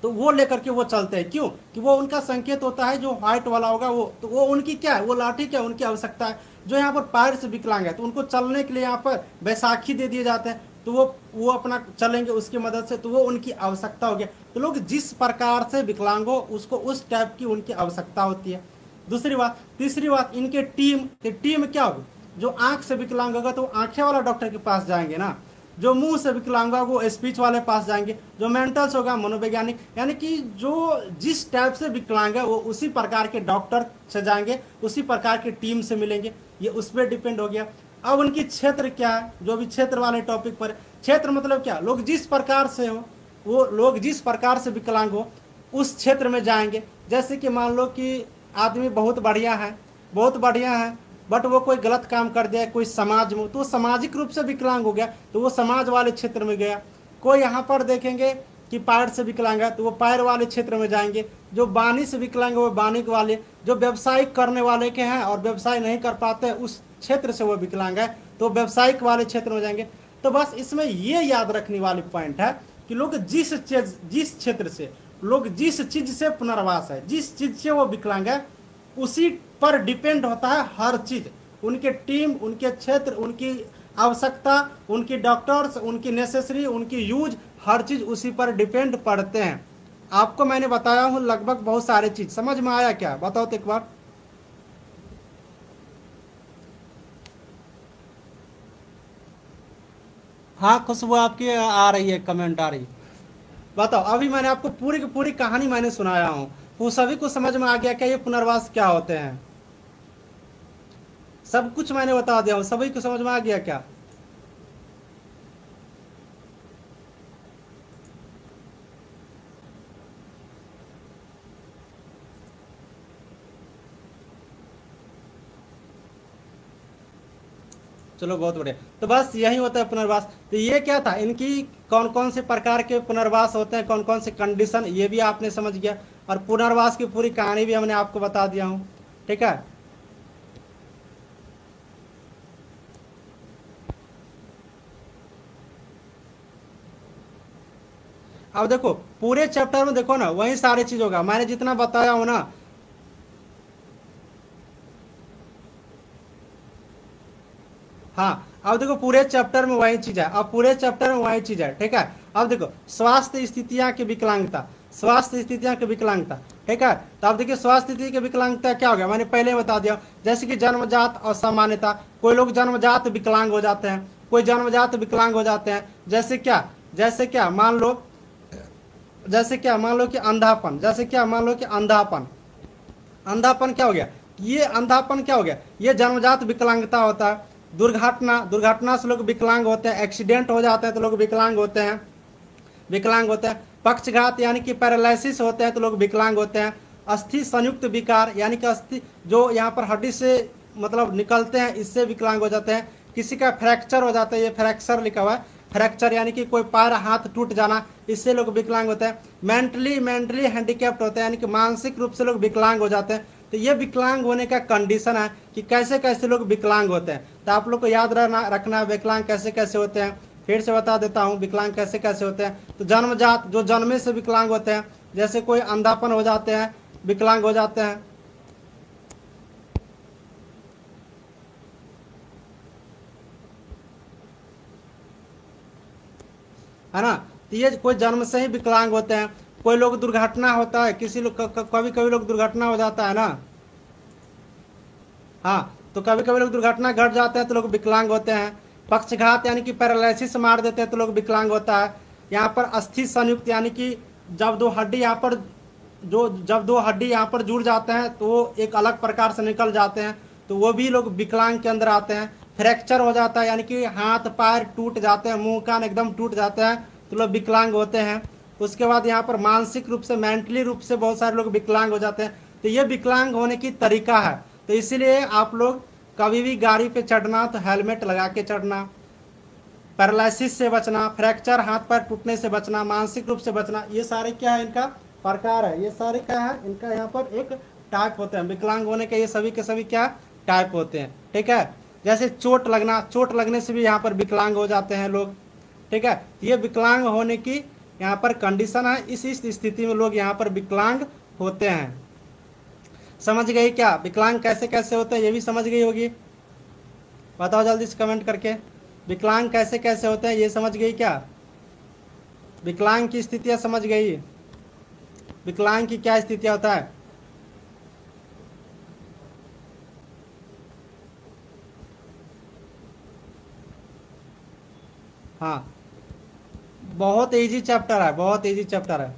तो वो लेकर के वो चलते हैं। क्यों? कि वो उनका संकेत होता है, जो व्हाइट वाला होगा वो, तो वो उनकी क्या है, वो लाठी क्या है, उनकी आवश्यकता है। जो यहाँ पर पैर से विकलांग है तो उनको चलने के लिए यहाँ पर बैसाखी दे दिए जाते हैं, तो वो अपना चलेंगे उसकी मदद से, तो वो उनकी आवश्यकता हो गया। तो लोग जिस प्रकार से विकलांग हो उसको उस टाइप की उनकी आवश्यकता होती है। दूसरी बात, तीसरी बात, इनके टीम क्या होगी। जो आंख से विकलांग होगा तो आंखें वाला डॉक्टर के पास जाएंगे ना, जो मुंह से विकलांग होगा वो स्पीच वाले पास जाएंगे, जो मेंटल्स होगा मनोवैज्ञानिक, यानी कि जो जिस टाइप से विकलांग है वो उसी प्रकार के डॉक्टर से जाएंगे, उसी प्रकार की टीम से मिलेंगे। ये उस पर डिपेंड हो गया। अब उनकी क्षेत्र क्या है, जो भी क्षेत्र वाले टॉपिक पर, क्षेत्र मतलब क्या, लोग जिस प्रकार से हो, वो लोग जिस प्रकार से विकलांग हो उस क्षेत्र में जाएंगे। जैसे कि मान लो कि आदमी बहुत बढ़िया है, बहुत बढ़िया है, बट वो कोई गलत काम कर दिया कोई समाज में, तो वो सामाजिक रूप से विकलांग हो गया, तो वो समाज वाले क्षेत्र में गया। कोई यहाँ पर देखेंगे कि पैर से विकलांग है तो वो पैर वाले क्षेत्र में जाएंगे। जो वाणी से विकलांग है वो वाणी वाले, जो व्यवसायिक करने वाले के हैं और व्यवसाय नहीं कर पाते उस क्षेत्र से वो विकलांग है तो व्यवसायिक वाले क्षेत्र में जाएंगे। तो बस इसमें ये याद रखने वाली पॉइंट है कि लोग जिस क्षेत्र से, लोग जिस चीज से पुनर्वास है, जिस चीज से वो विकलांग है, उसी पर डिपेंड होता है हर चीज। उनके टीम, उनके क्षेत्र, उनकी आवश्यकता, उनकी डॉक्टर्स, उनकी नेसेसरी, उनकी यूज, हर चीज उसी पर डिपेंड पड़ते हैं। आपको मैंने बताया हूं लगभग बहुत सारे चीज, समझ में आया क्या, बताओ तो एक बार। हाँ खुशबू आपकी आ रही है, कमेंट आ रही है। बताओ, अभी मैंने आपको पूरी की पूरी कहानी मैंने सुनाया हूँ, वो सभी को समझ में आ गया क्या ये पुनर्वास क्या होते हैं? सब कुछ मैंने बता दिया हूँ, सभी को समझ में आ गया क्या? चलो बहुत बढ़िया। तो बस यही होता है पुनर्वास। तो ये क्या था, इनकी कौन कौन से प्रकार के पुनर्वास होते हैं, कौन कौन से कंडीशन, ये भी आपने समझ गया, और पुनर्वास की पूरी कहानी भी हमने आपको बता दिया हूँ। ठीक है, अब देखो पूरे चैप्टर में देखो ना, वही सारी चीज होगा मैंने जितना बताया हूं ना। हाँ, अब देखो पूरे चैप्टर में वही चीज है, अब पूरे चैप्टर में वही चीज है। ठीक है, अब देखो स्वास्थ्य स्थितियां की विकलांगता, स्वास्थ्य स्थितियां की विकलांगता। ठीक है, तो अब देखिए स्वास्थ्य स्थिति की विकलांगता क्या हो गया, मैंने पहले बता दिया। जैसे कि जन्मजात असामान्यता, कोई लोग जन्मजात विकलांग हो जाते हैं, कोई जन्मजात विकलांग हो जाते हैं। जैसे क्या मान लो, जैसे क्या मान लो कि अंधापन, जैसे क्या मान लो कि अंधापन, अंधापन क्या हो गया, ये अंधापन क्या हो गया, ये जन्मजात विकलांगता होता है। दुर्घटना से लोग विकलांग होते हैं, एक्सीडेंट हो जाते हैं तो लोग विकलांग होते हैं, विकलांग होते हैं। पक्षघात यानी कि पैरालिसिस होते हैं तो लोग विकलांग होते हैं। अस्थि संयुक्त विकार यानी कि अस्थि जो यहाँ पर हड्डी से मतलब निकलते हैं, इससे विकलांग हो जाते हैं। किसी का फ्रैक्चर हो जाता है, ये फ्रैक्चर लिखा हुआ है, फ्रैक्चर यानी कि कोई पैर हाथ टूट जाना, इससे लोग विकलांग होते हैं। मेंटली हैंडीकैप्ट होते हैं यानी कि मानसिक रूप से लोग विकलांग हो जाते हैं। तो ये विकलांग होने का कंडीशन है कि कैसे कैसे लोग विकलांग होते हैं। तो आप लोग को याद रखना विकलांग कैसे कैसे होते हैं। फिर से बता देता हूँ विकलांग कैसे कैसे होते हैं। तो जन्मजात जो जन्मे से विकलांग होते हैं, जैसे कोई अंधापन हो जाते हैं, विकलांग हो जाते हैं। है ना, तो ये कोई जन्म से ही विकलांग होते हैं। कोई लोग दुर्घटना होता है, किसी लोग कभी कभी लोग दुर्घटना हो जाता है ना। हाँ, तो कभी कभी लोग दुर्घटना घट जाते हैं तो लोग विकलांग होते हैं। पक्षघात यानी कि पैरालिसिस मार देते हैं तो लोग विकलांग होता है। यहाँ पर अस्थि संयुक्त यानी कि जब दो हड्डी यहाँ पर जब दो हड्डी यहाँ पर जुड़ जाते हैं तो वो एक अलग प्रकार से निकल जाते हैं, तो वो भी लोग विकलांग के अंदर आते हैं। फ्रैक्चर हो जाता है यानी कि हाथ पैर टूट जाते हैं, मुंह कान एकदम टूट जाते हैं तो लोग विकलांग होते हैं। उसके बाद यहाँ पर मानसिक रूप से, मेंटली रूप से बहुत सारे लोग विकलांग हो जाते हैं। तो ये विकलांग होने की तरीका है। तो इसीलिए आप लोग कभी भी गाड़ी पे चढ़ना तो हेलमेट लगा के चढ़ना, पैरालिसिस से बचना, फ्रैक्चर हाथ पैर टूटने से बचना, मानसिक रूप से बचना, ये सारे क्या है इनका प्रकार है, ये सारे क्या है इनका यहाँ पर एक टाइप होते हैं विकलांग होने के। ये सभी के सभी क्या टाइप होते हैं, ठीक है। जैसे चोट लगना, चोट लगने से भी यहाँ पर विकलांग हो जाते हैं लोग, ठीक है। ये विकलांग होने की यहाँ पर कंडीशन है, इस स्थिति में लोग यहाँ पर विकलांग होते हैं। समझ गई क्या विकलांग कैसे कैसे होते हैं, ये भी समझ गई होगी, बताओ जल्दी से कमेंट करके। विकलांग कैसे कैसे होते हैं ये समझ गई क्या, विकलांग की स्थितियां समझ गई, विकलांग की क्या स्थितियां होता है। हाँ, बहुत इजी चैप्टर है, बहुत इजी चैप्टर है।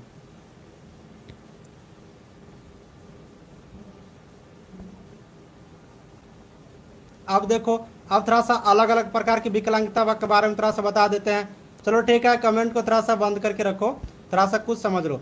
अब देखो, अब थोड़ा सा अलग अलग प्रकार की विकलांगता के बारे में थोड़ा सा बता देते हैं। चलो ठीक है, कमेंट को थोड़ा सा बंद करके रखो, थोड़ा सा कुछ समझ लो।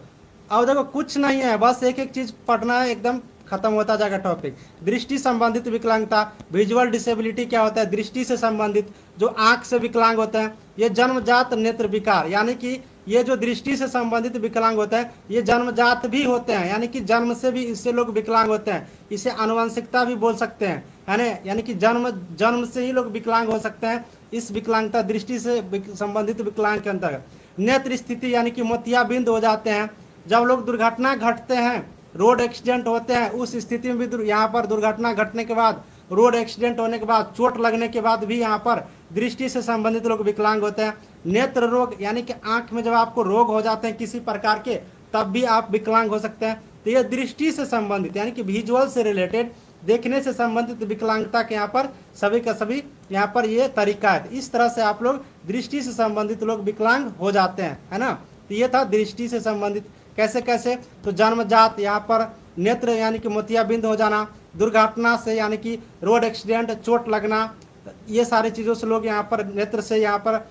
अब देखो कुछ नहीं है, बस एक एक चीज पढ़ना है, एकदम खत्म होता जाएगा टॉपिक। दृष्टि संबंधित विकलांगता, विजुअल डिसेबिलिटी क्या होता है, दृष्टि से संबंधित, जो आंख से विकलांग होते हैं। ये जन्मजात नेत्र विकार, यानी कि ये जो दृष्टि से संबंधित विकलांग होते हैं ये जन्मजात भी होते हैं, यानी कि जन्म से भी इससे लोग विकलांग होते हैं। इसे आनुवंशिकता भी बोल सकते हैं, है ना, यानी कि जन्म जन्म से ही लोग विकलांग हो सकते हैं इस विकलांगता दृष्टि से संबंधित विकलांग के अंतर्गत। नेत्र स्थिति यानी कि मोतियाबिंद हो जाते हैं, जब लोग दुर्घटना घटते हैं, रोड एक्सीडेंट होते हैं, उस स्थिति में भी यहाँ पर दुर्घटना घटने के बाद, रोड एक्सीडेंट होने के बाद, चोट लगने के बाद भी यहाँ पर दृष्टि से संबंधित लोग विकलांग होते हैं। नेत्र रोग यानी कि आंख में जब आपको रोग हो जाते हैं किसी प्रकार के, तब भी आप विकलांग हो सकते हैं। तो ये दृष्टि से संबंधित यानी कि विजुअल से रिलेटेड, देखने से संबंधित विकलांगता के यहाँ पर सभी का सभी यहाँ पर ये तरीका है। इस तरह से आप लोग दृष्टि से संबंधित लोग विकलांग हो जाते हैं, है ना। तो ये था दृष्टि से संबंधित। कैसे कैसे, तो जन्मजात यहाँ पर नेत्र यानी कि मोतियाबिंद हो जाना, दुर्घटना से यानी कि रोड एक्सीडेंट, चोट लगना, ये सारी चीज़ों से लोग यहाँ पर नेत्र से यहाँ पर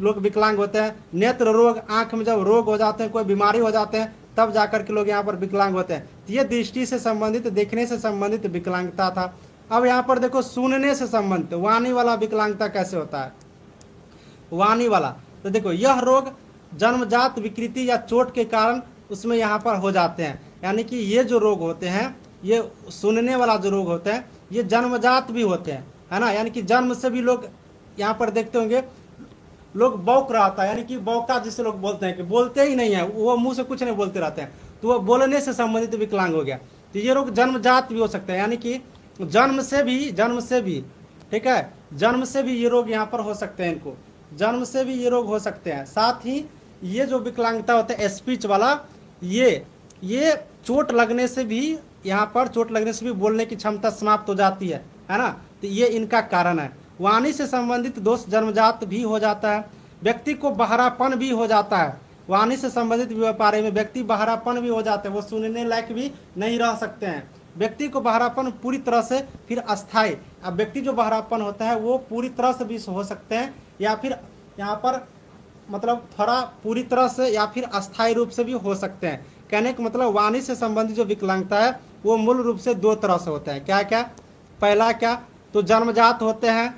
लोग विकलांग होते हैं। नेत्र रोग, आंख में जब रोग हो जाते हैं, कोई बीमारी हो जाते हैं, तब जाकर के लोग यहाँ पर विकलांग होते हैं। तो ये दृष्टि से संबंधित, देखने से संबंधित विकलांगता था। अब यहाँ पर देखो सुनने से संबंधित वाणी वाला विकलांगता कैसे होता है, वाणी वाला। तो देखो यह रोग जन्मजात विकृति या चोट के कारण उसमें यहाँ पर हो जाते हैं, यानी कि ये जो रोग होते हैं, ये सुनने वाला जो रोग होते हैं ये जन्मजात भी होते हैं, है ना। यानी कि जन्म से भी लोग यहाँ पर देखते होंगे लोग बौक रहता है, यानी कि बौका जिसे लोग बोलते हैं कि बोलते ही नहीं है, वो मुंह से कुछ नहीं बोलते रहते हैं, तो वो बोलने से संबंधित विकलांग हो गया। तो ये रोग जन्मजात भी हो सकते हैं, यानी कि जन्म से भी, ठीक है, जन्म से भी ये रोग यहाँ पर हो सकते हैं, इनको जन्म से भी ये रोग हो सकते हैं। साथ ही ये जो विकलांगता होता है स्पीच वाला, ये चोट लगने से भी, यहाँ पर चोट लगने से भी बोलने की क्षमता समाप्त हो जाती है ना। तो ये इनका कारण है। वाणी से संबंधित दोष जन्मजात भी हो जाता है। व्यक्ति को बहरापन भी हो जाता है, वाणी से संबंधित व्यापार में व्यक्ति बहरापन भी हो जाते हैं, वो सुनने लायक भी नहीं रह सकते हैं। व्यक्ति को बहरापन पूरी तरह से फिर अस्थायी, अब व्यक्ति जो बहरापन होता है वो पूरी तरह से भी हो सकते हैं, या फिर यहाँ पर मतलब थोड़ा पूरी तरह से या फिर अस्थायी रूप से भी हो सकते हैं। कहने का मतलब वाणी से संबंधित जो विकलांगता है वो मूल रूप से दो तरह से होता है। क्या क्या, पहला क्या, तो जन्मजात होते हैं,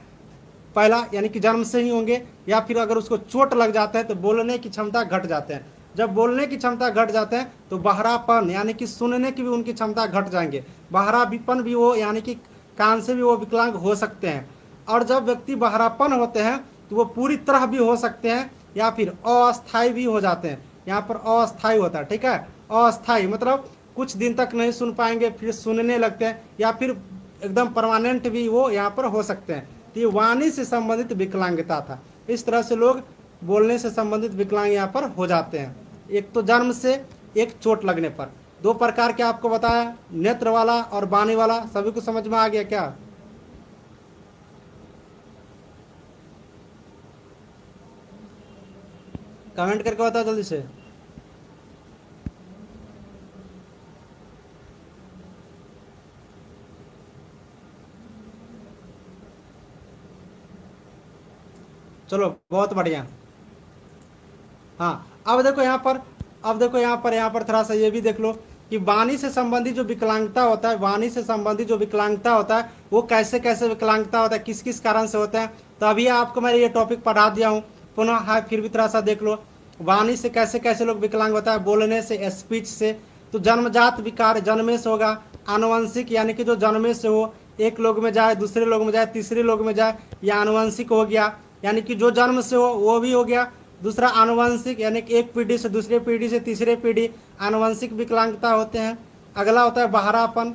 पहला यानी कि जन्म से ही होंगे, या फिर अगर उसको चोट लग जाता है तो बोलने की क्षमता घट जाते हैं। जब बोलने की क्षमता घट जाते हैं तो बहरापन यानी कि सुनने की भी उनकी क्षमता घट जाएंगे, बहरापन भी वो यानी कि कान से भी वो विकलांग हो सकते हैं। और जब व्यक्ति बहरापन होते हैं तो वो पूरी तरह भी हो सकते हैं या फिर अस्थायी भी हो जाते हैं। यहाँ पर अस्थायी होता है, ठीक है, अस्थायी मतलब कुछ दिन तक नहीं सुन पाएंगे, फिर सुनने लगते हैं, या फिर एकदम परमानेंट भी वो यहाँ पर हो सकते हैं। तो ये वाणी से संबंधित विकलांगता था। इस तरह से लोग बोलने से संबंधित विकलांग यहाँ पर हो जाते हैं। एक तो जन्म से, एक चोट लगने पर। दो प्रकार के आपको बताया, नेत्र वाला और वाणी वाला। सभी को समझ में आ गया क्या? कमेंट करके बताओ जल्दी से। चलो बहुत बढ़िया। हाँ अब देखो यहाँ पर, यहाँ पर थोड़ा सा ये भी देख लो कि वाणी से संबंधित जो विकलांगता होता है, वाणी से संबंधित जो विकलांगता होता है वो कैसे कैसे विकलांगता होता है, किस किस कारण से होता है। तो अभी आपको मैं ये टॉपिक पढ़ा दिया हूँ, पुनः हाँ फिर भी थोड़ा सा देख लो। वाणी से कैसे कैसे लोग विकलांग होता है, बोलने से, स्पीच से। तो जन्मजात विकार जन्मे से होगा, आनुवंशिक यानी कि जो जन्मे से हो, एक लोग में जाए, दूसरे लोग में जाए, तीसरे लोग में जाए, यह आनुवंशिक हो गया, यानी कि जो जन्म से हो वो भी हो गया। दूसरा आनुवंशिक यानी कि एक पीढ़ी से दूसरे पीढ़ी से तीसरे पीढ़ी आनुवंशिक विकलांगता होते हैं। अगला होता है बहरापन।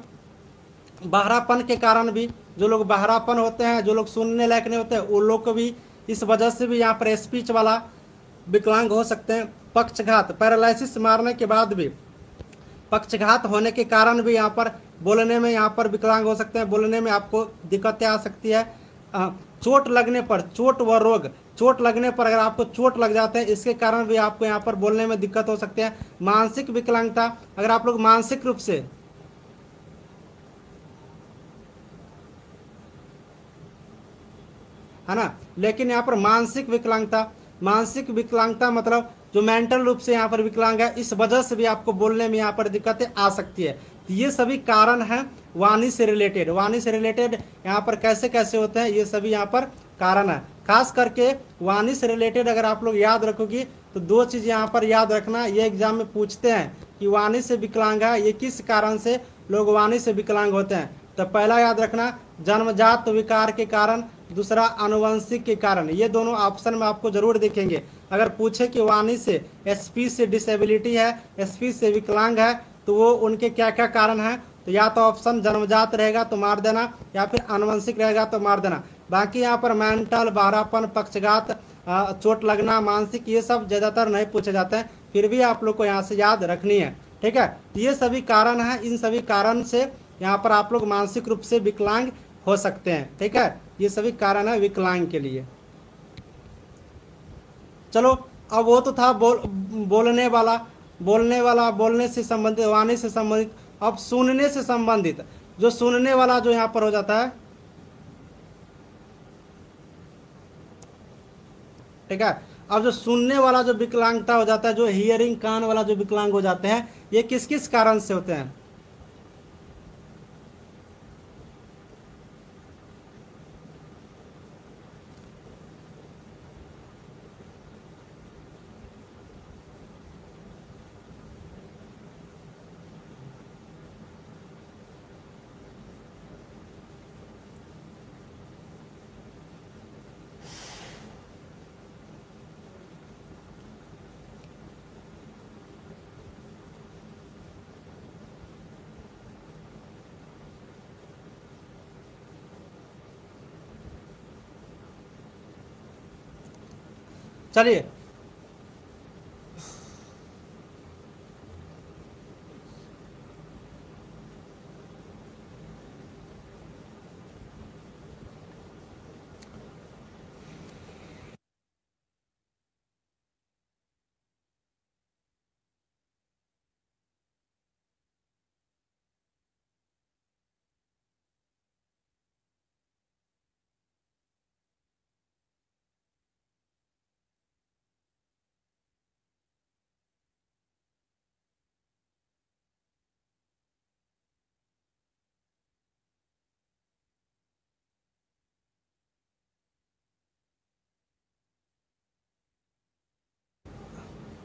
बहरापन के कारण भी जो लोग बहरापन होते हैं, जो लोग सुनने लायक नहीं होते हैं, वो लोग को भी इस वजह से भी यहाँ पर स्पीच वाला विकलांग हो सकते हैं। पक्षघात, पैरालिसिस मारने के बाद भी पक्षघात होने के कारण भी यहाँ पर बोलने में यहाँ पर विकलांग हो सकते हैं, बोलने में आपको दिक्कतें आ सकती है। चोट लगने पर, चोट व रोग, चोट लगने पर अगर आपको चोट लग जाते हैं इसके कारण भी आपको यहाँ पर बोलने में दिक्कत हो सकती है। मानसिक विकलांगता, अगर आप लोग मानसिक रूप से, है ना, लेकिन यहाँ पर मानसिक विकलांगता, मानसिक विकलांगता मतलब जो मेंटल रूप से यहाँ पर विकलांग है, इस वजह से भी आपको बोलने में यहाँ पर दिक्कतें आ सकती है। तो ये सभी कारण हैं वाणी से रिलेटेड। वाणी से रिलेटेड यहाँ पर कैसे कैसे होते हैं, ये सभी यहाँ पर कारण है। खास करके वाणी से रिलेटेड अगर आप लोग याद रखोगी तो दो चीज़ यहाँ पर याद रखना, ये एग्जाम में पूछते हैं कि वाणी से विकलांग है, ये किस कारण से लोग वाणी से विकलांग होते हैं। तो पहला याद रखना जन्मजात विकार के कारण, दूसरा आनुवंशिक के कारण। ये दोनों ऑप्शन में आपको जरूर देखेंगे। अगर पूछे कि वाणी से, स्पीच से डिसेबिलिटी है, स्पीच से विकलांग है, तो वो उनके क्या क्या कारण हैं, तो या तो ऑप्शन जन्मजात रहेगा तो मार देना, या फिर आनुवंशिक रहेगा तो मार देना। बाकी यहाँ पर मेंटल, बहरापन, पक्षघात, चोट लगना, मानसिक, ये सब ज़्यादातर नहीं पूछे जाते हैं, फिर भी आप लोग को यहाँ से याद रखनी है। ठीक है, तो ये सभी कारण हैं, इन सभी कारण से यहाँ पर आप लोग मानसिक रूप से विकलांग हो सकते हैं। ठीक है, ये सभी कारण है विकलांग के लिए। चलो, अब वो तो था बोलने वाला, बोलने से संबंधित, वाणी से संबंधित। अब सुनने से संबंधित, जो सुनने वाला जो यहाँ पर हो जाता है, ठीक है। अब जो सुनने वाला जो विकलांगता हो जाता है, जो हियरिंग, कान वाला जो विकलांग हो जाते हैं, ये किस किस कारण से होते हैं। चलिए,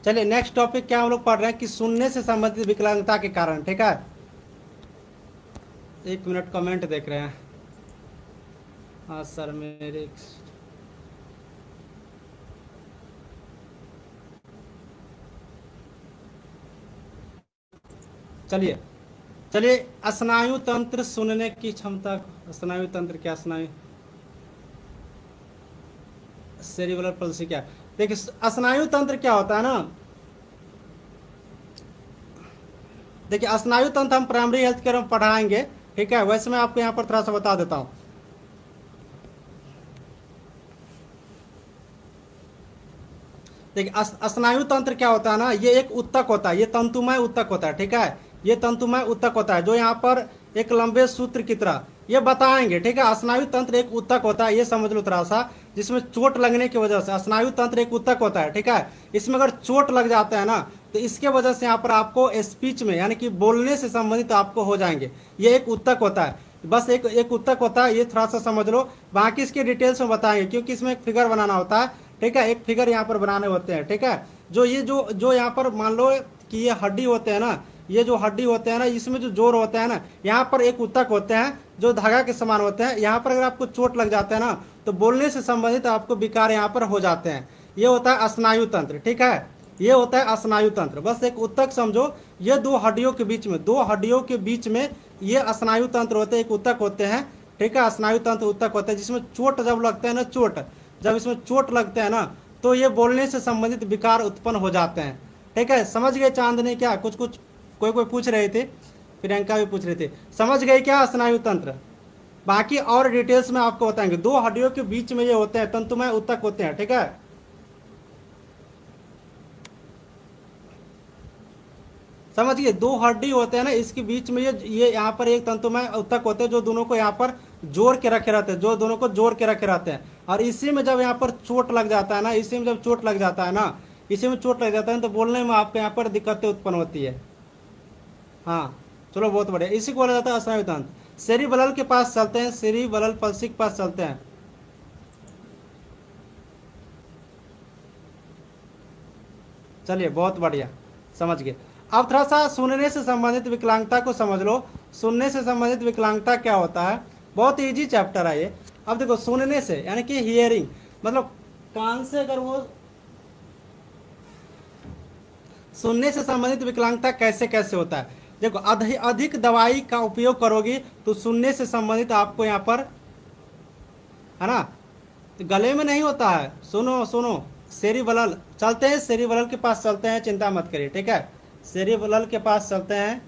चलिए नेक्स्ट टॉपिक क्या हम लोग पढ़ रहे हैं कि सुनने से संबंधित विकलांगता के कारण। ठीक है, एक मिनट, कमेंट देख रहे हैं। हाँ सर, मेरे चलिए चलिए स्नायु तंत्र, सुनने की क्षमता, स्नायु तंत्र क्या, स्नायु सेरिबुलर पल्सी क्या। देखिए, स्नायु तंत्र क्या होता है ना, देखिए स्नायु तंत्र हम प्राइमरी हेल्थ केयर में पढ़ाएंगे। ठीक है, वैसे मैं आपको यहाँ पर थोड़ा सा बता देता हूँ। देखिए स्नायु तंत्र क्या होता है ना, ये एक उत्तक होता है, ये तंतुमय उत्तक होता है। ठीक है, ये तंतुमय उत्तक होता है जो यहाँ पर एक लंबे सूत्र की तरह ये बताएंगे। ठीक है, स्नायु तंत्र एक उत्तक होता है, ये समझ लो थोड़ा सा, जिसमें चोट लगने की वजह से स्नायु तंत्र एक उत्तक होता है। ठीक है, इसमें अगर चोट लग जाता है ना, तो इसके वजह से यहाँ पर आपको स्पीच में यानी कि बोलने से संबंधित आपको हो जाएंगे। ये एक उत्तक होता है, बस एक उत्तक होता है, ये थोड़ा सा समझ लो, बाकी इसके डिटेल्स में बताएंगे क्योंकि इसमें एक फिगर बनाना होता है, ठीक है, एक फिगर यहाँ पर बनाने होते हैं, ठीक है। जो ये जो यहाँ पर मान लो कि ये हड्डी होते हैं ना, ये जो हड्डी होते हैं ना, इसमें जो जोर होता है ना, यहाँ पर एक उत्तक होते हैं जो धागा के समान होते हैं। यहाँ पर अगर आपको चोट लग जाता है ना, तो बोलने से संबंधित आपको विकार यहाँ पर हो जाते हैं। ये होता है स्नायु तंत्र, ठीक है, ये होता है स्नायु तंत्र। बस एक उत्तक समझो, ये दो हड्डियों के बीच में, दो हड्डियों के बीच में ये स्नायु तंत्र होते हैं, एक उत्तक होते हैं, ठीक है, स्नायु तंत्र उत्तक होते हैं, जिसमें चोट जब लगता है ना, चोट जब इसमें चोट लगता है ना, तो ये बोलने से संबंधित विकार उत्पन्न हो जाते हैं, ठीक है। समझ गए चांदनी? क्या कुछ कोई पूछ रहे थे, प्रियंका भी पूछ रहे थे, समझ गए क्या स्नायु तंत्र? बाकी और डिटेल्स में आपको बताएंगे। दो हड्डियों के बीच में ये होते हैं, तंतुमय उत्तक होते हैं, ठीक है। समझ गए? दो हड्डी होते हैं ना, इसके बीच में ये यहाँ पर एक तंतुमय उत्तक होते हैं जो दोनों को यहाँ पर जोड़ के रखे रहते हैं, जो दोनों को जोड़ के रखे रहते हैं। और इसी में जब यहाँ पर चोट लग जाता है ना, इसी में जब चोट लग जाता है ना, इसी में चोट लग जाता है तो बोलने में आपको यहाँ पर दिक्कतें उत्पन्न होती है। हाँ चलो बहुत बढ़िया, इसी को बोला जाता है स्नायु तंत्र। सेरिबेलल के पास चलते हैं, सेरिबेलल पल्सी के पास चलते हैं। चलिए बहुत बढ़िया, समझ गए। अब थोड़ा सा सुनने से संबंधित विकलांगता को समझ लो। सुनने से संबंधित विकलांगता क्या होता है? बहुत इजी चैप्टर है ये। अब देखो, सुनने से यानी कि हियरिंग, मतलब कान से अगर वो सुनने से संबंधित विकलांगता कैसे कैसे होता है? देखो, अधिक दवाई का उपयोग करोगी तो सुनने से संबंधित आपको यहाँ पर, है ना, गले में नहीं होता है। सुनो सुनो, सेरिबेलल चलते हैं, सेरिबेलल के पास चलते हैं, चिंता मत करिए, ठीक है। सेरिबेलल के पास चलते हैं।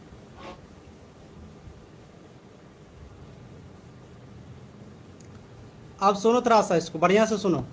अब सुनो थोड़ा सा, इसको बढ़िया से सुनो।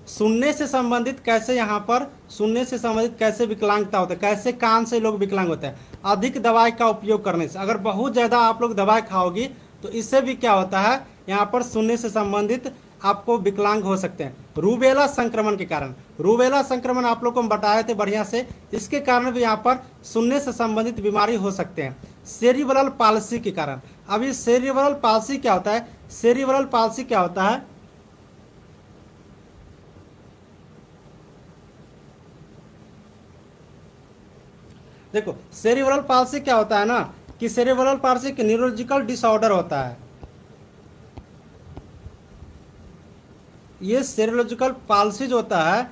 सुनने से संबंधित कैसे यहाँ पर, सुनने से संबंधित कैसे विकलांगता होता है, कैसे कान से लोग विकलांग होते हैं? अधिक दवाई का उपयोग करने से। अगर बहुत ज़्यादा आप लोग दवाई खाओगी तो इससे भी क्या होता है, यहाँ पर सुनने से संबंधित आपको विकलांग हो सकते हैं। रूबेला संक्रमण के कारण, रूबेला संक्रमण आप लोग को हम बताए थे बढ़िया से, इसके कारण भी यहाँ पर सुनने से संबंधित बीमारी हो सकते हैं। सेरिब्रल पाल्सी के कारण। अभी सेरिब्रल पाल्सी क्या होता है? सेरिब्रल पाल्सी क्या होता है? देखो, सेरिब्रल पाल्सी क्या होता है ना, कि सेरिब्रल पाल्सी एक न्यूरोलॉजिकल डिसऑर्डर होता है। ये सेरिब्रोलॉजिकल पाल्सी जो होता है,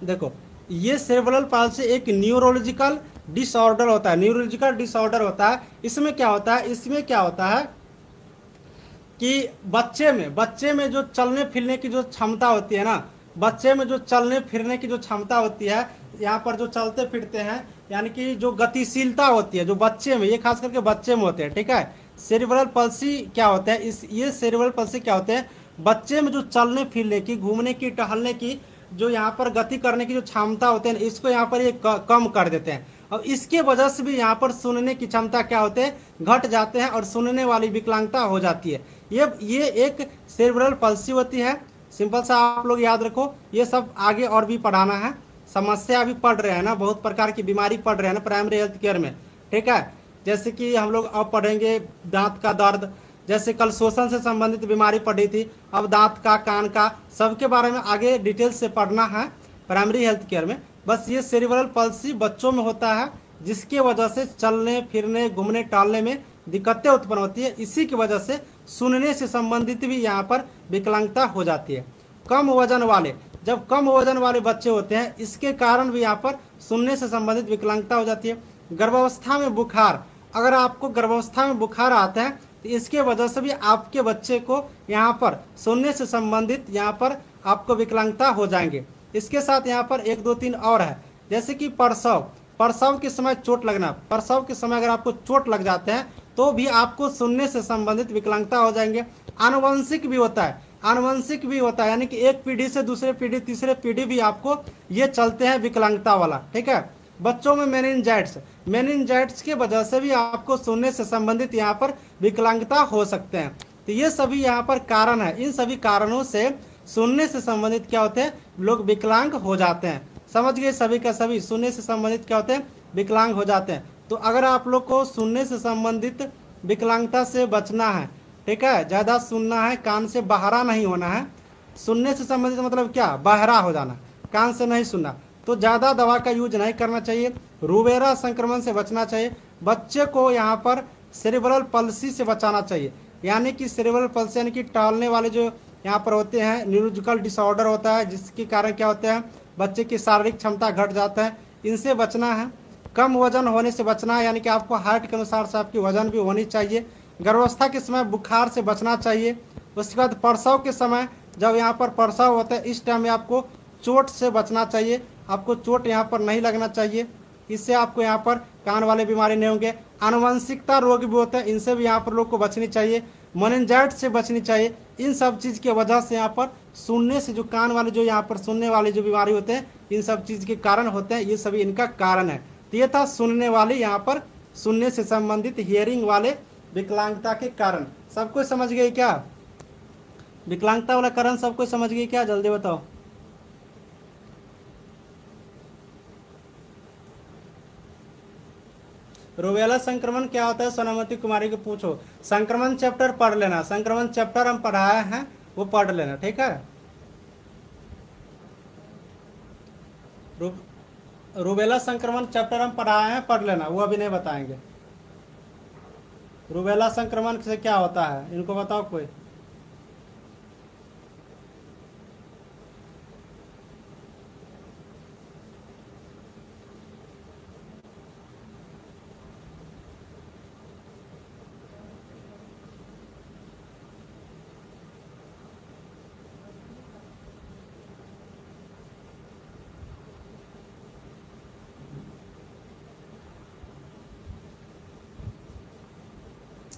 देखो, ये सेरिब्रल पाल्सी एक न्यूरोलॉजिकल डिसऑर्डर होता है, न्यूरोलॉजिकल डिसऑर्डर होता है। इसमें क्या होता है, इसमें क्या होता है कि बच्चे में जो चलने फिरने की जो क्षमता होती है ना, बच्चे में जो चलने फिरने की जो क्षमता होती है, यहाँ पर जो चलते फिरते हैं, यानी कि जो गतिशीलता होती है जो बच्चे में, ये खास करके बच्चे में होते हैं, ठीक है। सेरिब्रल पल्सी क्या होता है, ये सेरिब्रल पल्सी क्या होते हैं? बच्चे में जो चलने फिरने की, घूमने की, टहलने की, जो यहाँ पर गति करने की जो क्षमता होते हैं, इसको यहाँ पर ये कम कर देते हैं। और इसके वजह से भी यहाँ पर सुनने की क्षमता क्या होते हैं, घट जाते हैं और सुनने वाली विकलांगता हो जाती है। ये एक सेरिब्रल पल्सी होती है। सिंपल सा आप लोग याद रखो, ये सब आगे और भी पढ़ाना है। समस्या अभी पढ़ रहे हैं ना, बहुत प्रकार की बीमारी पढ़ रहे हैं ना प्राइमरी हेल्थ केयर में, ठीक है। जैसे कि हम लोग अब पढ़ेंगे दांत का दर्द, जैसे कल श्वसन से संबंधित बीमारी पढ़ी थी, अब दांत का, कान का, सबके बारे में आगे डिटेल से पढ़ना है प्राइमरी हेल्थ केयर में। बस ये सेरिब्रल पल्सी बच्चों में होता है, जिसकी वजह से चलने फिरने, घूमने टहलने में दिक्कतें उत्पन्न होती है। इसी की वजह से सुनने से संबंधित भी यहाँ पर विकलांगता हो जाती है। कम वजन वाले, जब कम वजन वाले बच्चे होते हैं, इसके कारण भी यहाँ पर सुनने से संबंधित विकलांगता हो जाती है। गर्भावस्था में बुखार, अगर आपको गर्भावस्था में बुखार आता है तो इसके वजह से भी आपके बच्चे को यहाँ पर सुनने से संबंधित यहाँ पर आपको विकलांगता हो जाएंगे। इसके साथ यहाँ पर 1 2 3 और है, जैसे कि प्रसव के समय चोट लगना। प्रसव के समय अगर आपको चोट लग जाते हैं तो भी आपको सुनने से संबंधित विकलांगता हो जाएंगे। आनुवंशिक भी होता है, आनुवंशिक भी होता है, यानी कि एक पीढ़ी से दूसरे पीढ़ी, तीसरे पीढ़ी भी आपको ये चलते हैं विकलांगता वाला, ठीक है। बच्चों में मेनिनजाइटिस की वजह से भी आपको सुनने से संबंधित यहाँ पर विकलांगता हो सकते हैं। तो ये सभी यहाँ पर कारण है। इन सभी कारणों से सुनने से संबंधित क्या होते हैं, लोग विकलांग हो जाते हैं। समझ गए, सभी का सभी सुनने से संबंधित क्या होते हैं, विकलांग हो जाते हैं। तो अगर आप लोग को सुनने से संबंधित विकलांगता से बचना है, ठीक है, ज़्यादा सुनना है, कान से बहरा नहीं होना है। सुनने से संबंधित मतलब क्या, बहरा हो जाना, कान से नहीं सुनना। तो ज़्यादा दवा का यूज नहीं करना चाहिए, रूबेला संक्रमण से बचना चाहिए। बच्चे को यहाँ पर सेरेब्रल पल्सी से बचाना चाहिए, यानी कि सेरेब्रल पल्सी यानी कि टहलने वाले जो यहाँ पर होते हैं, न्यूरोलॉजिकल डिसऑर्डर होता है, जिसके कारण क्या होते हैं, बच्चे की शारीरिक क्षमता घट जाता है, इनसे बचना है। कम वजन होने से बचना है, यानी कि आपको हाइट के अनुसार से आपकी वजन भी होनी चाहिए। गर्भावस्था के समय बुखार से बचना चाहिए। उसके बाद प्रसव के समय, जब यहाँ पर प्रसव होता है, इस टाइम में आपको चोट से बचना चाहिए, आपको चोट यहाँ पर नहीं लगना चाहिए, इससे आपको यहाँ पर कान वाले बीमारी नहीं होंगे। आनुवंशिकता रोग भी होते हैं, इनसे भी यहाँ पर लोग को बचनी चाहिए। मेनिंजाइट से बचनी चाहिए। इन सब चीज़ की वजह से यहाँ पर सुनने से जो कान वाले जो यहाँ पर सुनने वाले जो बीमारी होते हैं, इन सब चीज़ के कारण होते हैं, ये सभी इनका कारण है। तो ये था सुनने वाले, यहाँ पर सुनने से संबंधित हियरिंग वाले विकलांगता के कारण। सबको समझ गए क्या, विकलांगता वाला कारण सबको समझ गए क्या, जल्दी बताओ। रूबेला संक्रमण क्या होता है, सोनामती कुमारी को पूछो। संक्रमण चैप्टर पढ़ लेना, संक्रमण चैप्टर हम पढ़ाए हैं, वो पढ़ लेना, ठीक है। रूबेला संक्रमण चैप्टर हम पढ़ाए हैं, पढ़ लेना, वो अभी नहीं बताएंगे। रूबेला संक्रमण से क्या होता है, इनको बताओ कोई।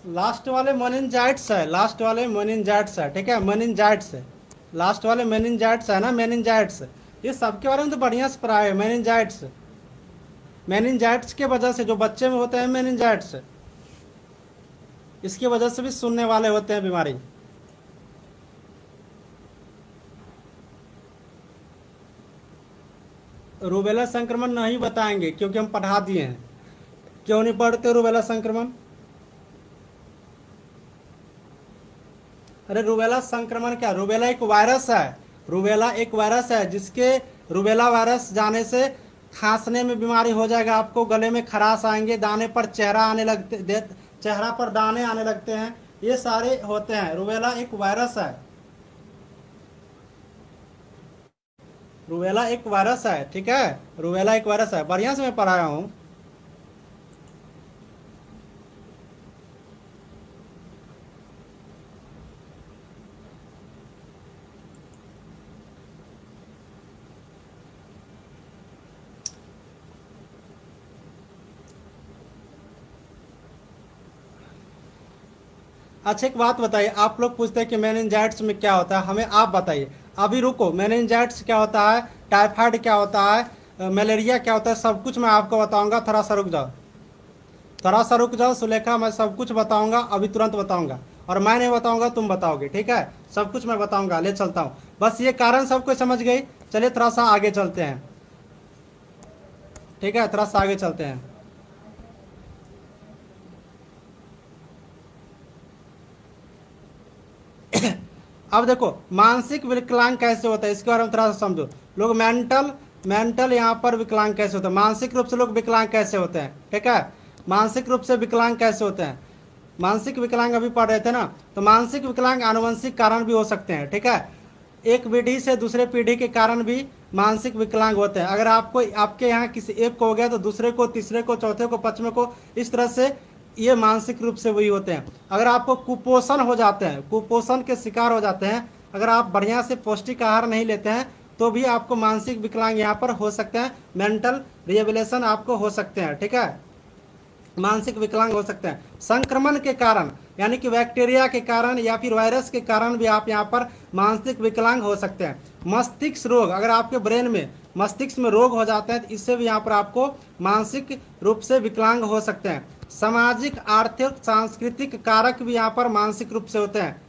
लास्ट वाले मेनिंजाइट्स है, लास्ट वाले मेनिंजाइट्स है, ठीक है, मेनिंजाइट्स है, लास्ट वाले मेनिंजाइट्स है ना, मेनिंजाइट्स। ये सबके बारे में तो बढ़िया से पढ़ा है। मेनिंजाइट्स, मेनिंजाइट्स के वजह से जो बच्चे में होते हैं मेनिंजाइट्स, इसकी वजह से भी सुनने वाले होते हैं बीमारी। रूबेला संक्रमण नहीं बताएंगे क्योंकि हम पढ़ा दिए हैं। क्यों नहीं पढ़ते रूबेला संक्रमण, अरे रूबेला संक्रमण क्या, रूबेला एक वायरस है, रूबेला एक वायरस है, जिसके रूबेला वायरस जाने से खांसने में बीमारी हो जाएगा, आपको गले में खराश आएंगे, दाने पर चेहरा आने लगते, चेहरा पर दाने आने लगते हैं, ये सारे होते हैं। रूबेला एक वायरस है, रूबेला एक वायरस है, ठीक है, रूबेला एक वायरस है, बढ़िया से मैं पढ़ाया हूँ। अच्छा एक बात बताइए, आप लोग पूछते हैं कि मेनिंजाइट्स में क्या होता है, हमें आप बताइए। अभी रुको, मेनिंजाइट्स क्या होता है, टाइफाइड क्या होता है, मलेरिया क्या होता है, सब कुछ मैं आपको बताऊंगा। थोड़ा सा रुक जाओ, थोड़ा सा रुक जाओ सुलेखा, मैं सब कुछ बताऊंगा, अभी तुरंत बताऊंगा, और मैं नहीं बताऊंगा तुम बताओगे, ठीक है, सब कुछ मैं बताऊंगा, ले चलता हूँ। बस ये कारण सबको समझ गई। चलिए थोड़ा सा आगे चलते हैं, ठीक है, थोड़ा सा आगे चलते हैं। अब देखो मानसिक विकलांग कैसे होता है, इसके बारे में थोड़ा सा समझो। लोग मेंटल यहाँ पर विकलांग कैसे होते हैं, मानसिक रूप से लोग विकलांग कैसे होते हैं, ठीक है, मानसिक रूप से विकलांग कैसे होते हैं। मानसिक विकलांग अभी पढ़ रहे थे ना, तो मानसिक विकलांग आनुवंशिक कारण भी हो सकते हैं, ठीक है, एक पीढ़ी से दूसरे पीढ़ी के कारण भी मानसिक विकलांग होते हैं। अगर आपको आपके यहाँ किसी एक को हो गया तो दूसरे को, तीसरे को, चौथे को, पांचवें को, इस तरह से ये मानसिक रूप से वही होते हैं। अगर आपको कुपोषण हो जाते हैं, कुपोषण के शिकार हो जाते हैं, अगर आप बढ़िया से पौष्टिक आहार नहीं लेते हैं, तो भी आपको मानसिक विकलांग यहाँ पर हो सकते हैं, मेंटल रिहेबिलिटेशन आपको हो सकते हैं, ठीक है, मानसिक विकलांग हो सकते हैं। संक्रमण के कारण यानी कि बैक्टीरिया के कारण या फिर वायरस के कारण भी आप यहाँ पर मानसिक विकलांग हो सकते हैं। मस्तिष्क रोग, अगर आपके ब्रेन में, मस्तिष्क में रोग हो जाते हैं तो इससे भी यहाँ पर आपको मानसिक रूप से विकलांग हो सकते हैं। सामाजिक, आर्थिक, सांस्कृतिक कारक भी यहाँ पर मानसिक रूप से होते हैं।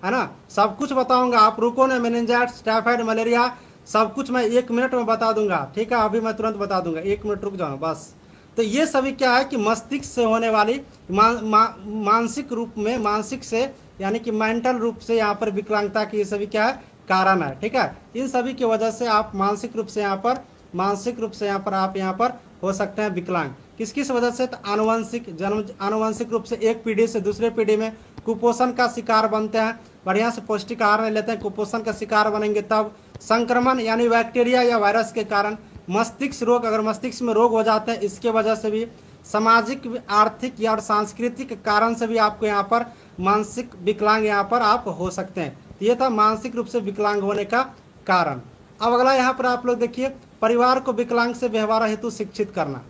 है ना। सब कुछ बताऊंगा, आप रुको ना। मेनिंजाइटिस, टाइफाइड, मलेरिया सब कुछ मैं 1 मिनट में बता दूंगा, ठीक है। अभी मैं तुरंत बता दूंगा, 1 मिनट रुक जाओ बस। तो ये सभी क्या है कि मस्तिष्क से होने वाली मानसिक रूप में, मानसिक से यानी कि मेंटल रूप से यहाँ पर विकलांगता की ये सभी क्या है कारण है, ठीक है। इन सभी की वजह से आप मानसिक रूप से यहाँ पर, मानसिक रूप से यहाँ पर आप यहाँ पर हो सकते हैं विकलांग। किस किस वजह से? तो आनुवंशिक, जन्म आनुवंशिक रूप से एक पीढ़ी से दूसरे पीढ़ी में कुपोषण का शिकार बनते हैं, बढ़िया से पौष्टिक आहार नहीं लेते हैं, कुपोषण का शिकार बनेंगे तब। संक्रमण यानी बैक्टीरिया या वायरस के कारण। मस्तिष्क रोग, अगर मस्तिष्क में रोग हो जाते हैं इसके वजह से भी। सामाजिक, आर्थिक या सांस्कृतिक कारण से भी आपको यहाँ पर मानसिक विकलांग यहाँ पर आप हो सकते हैं। ये था मानसिक रूप से विकलांग होने का कारण। अब अगला यहाँ पर आप लोग देखिए, परिवार को विकलांग से व्यवहार हेतु शिक्षित करना,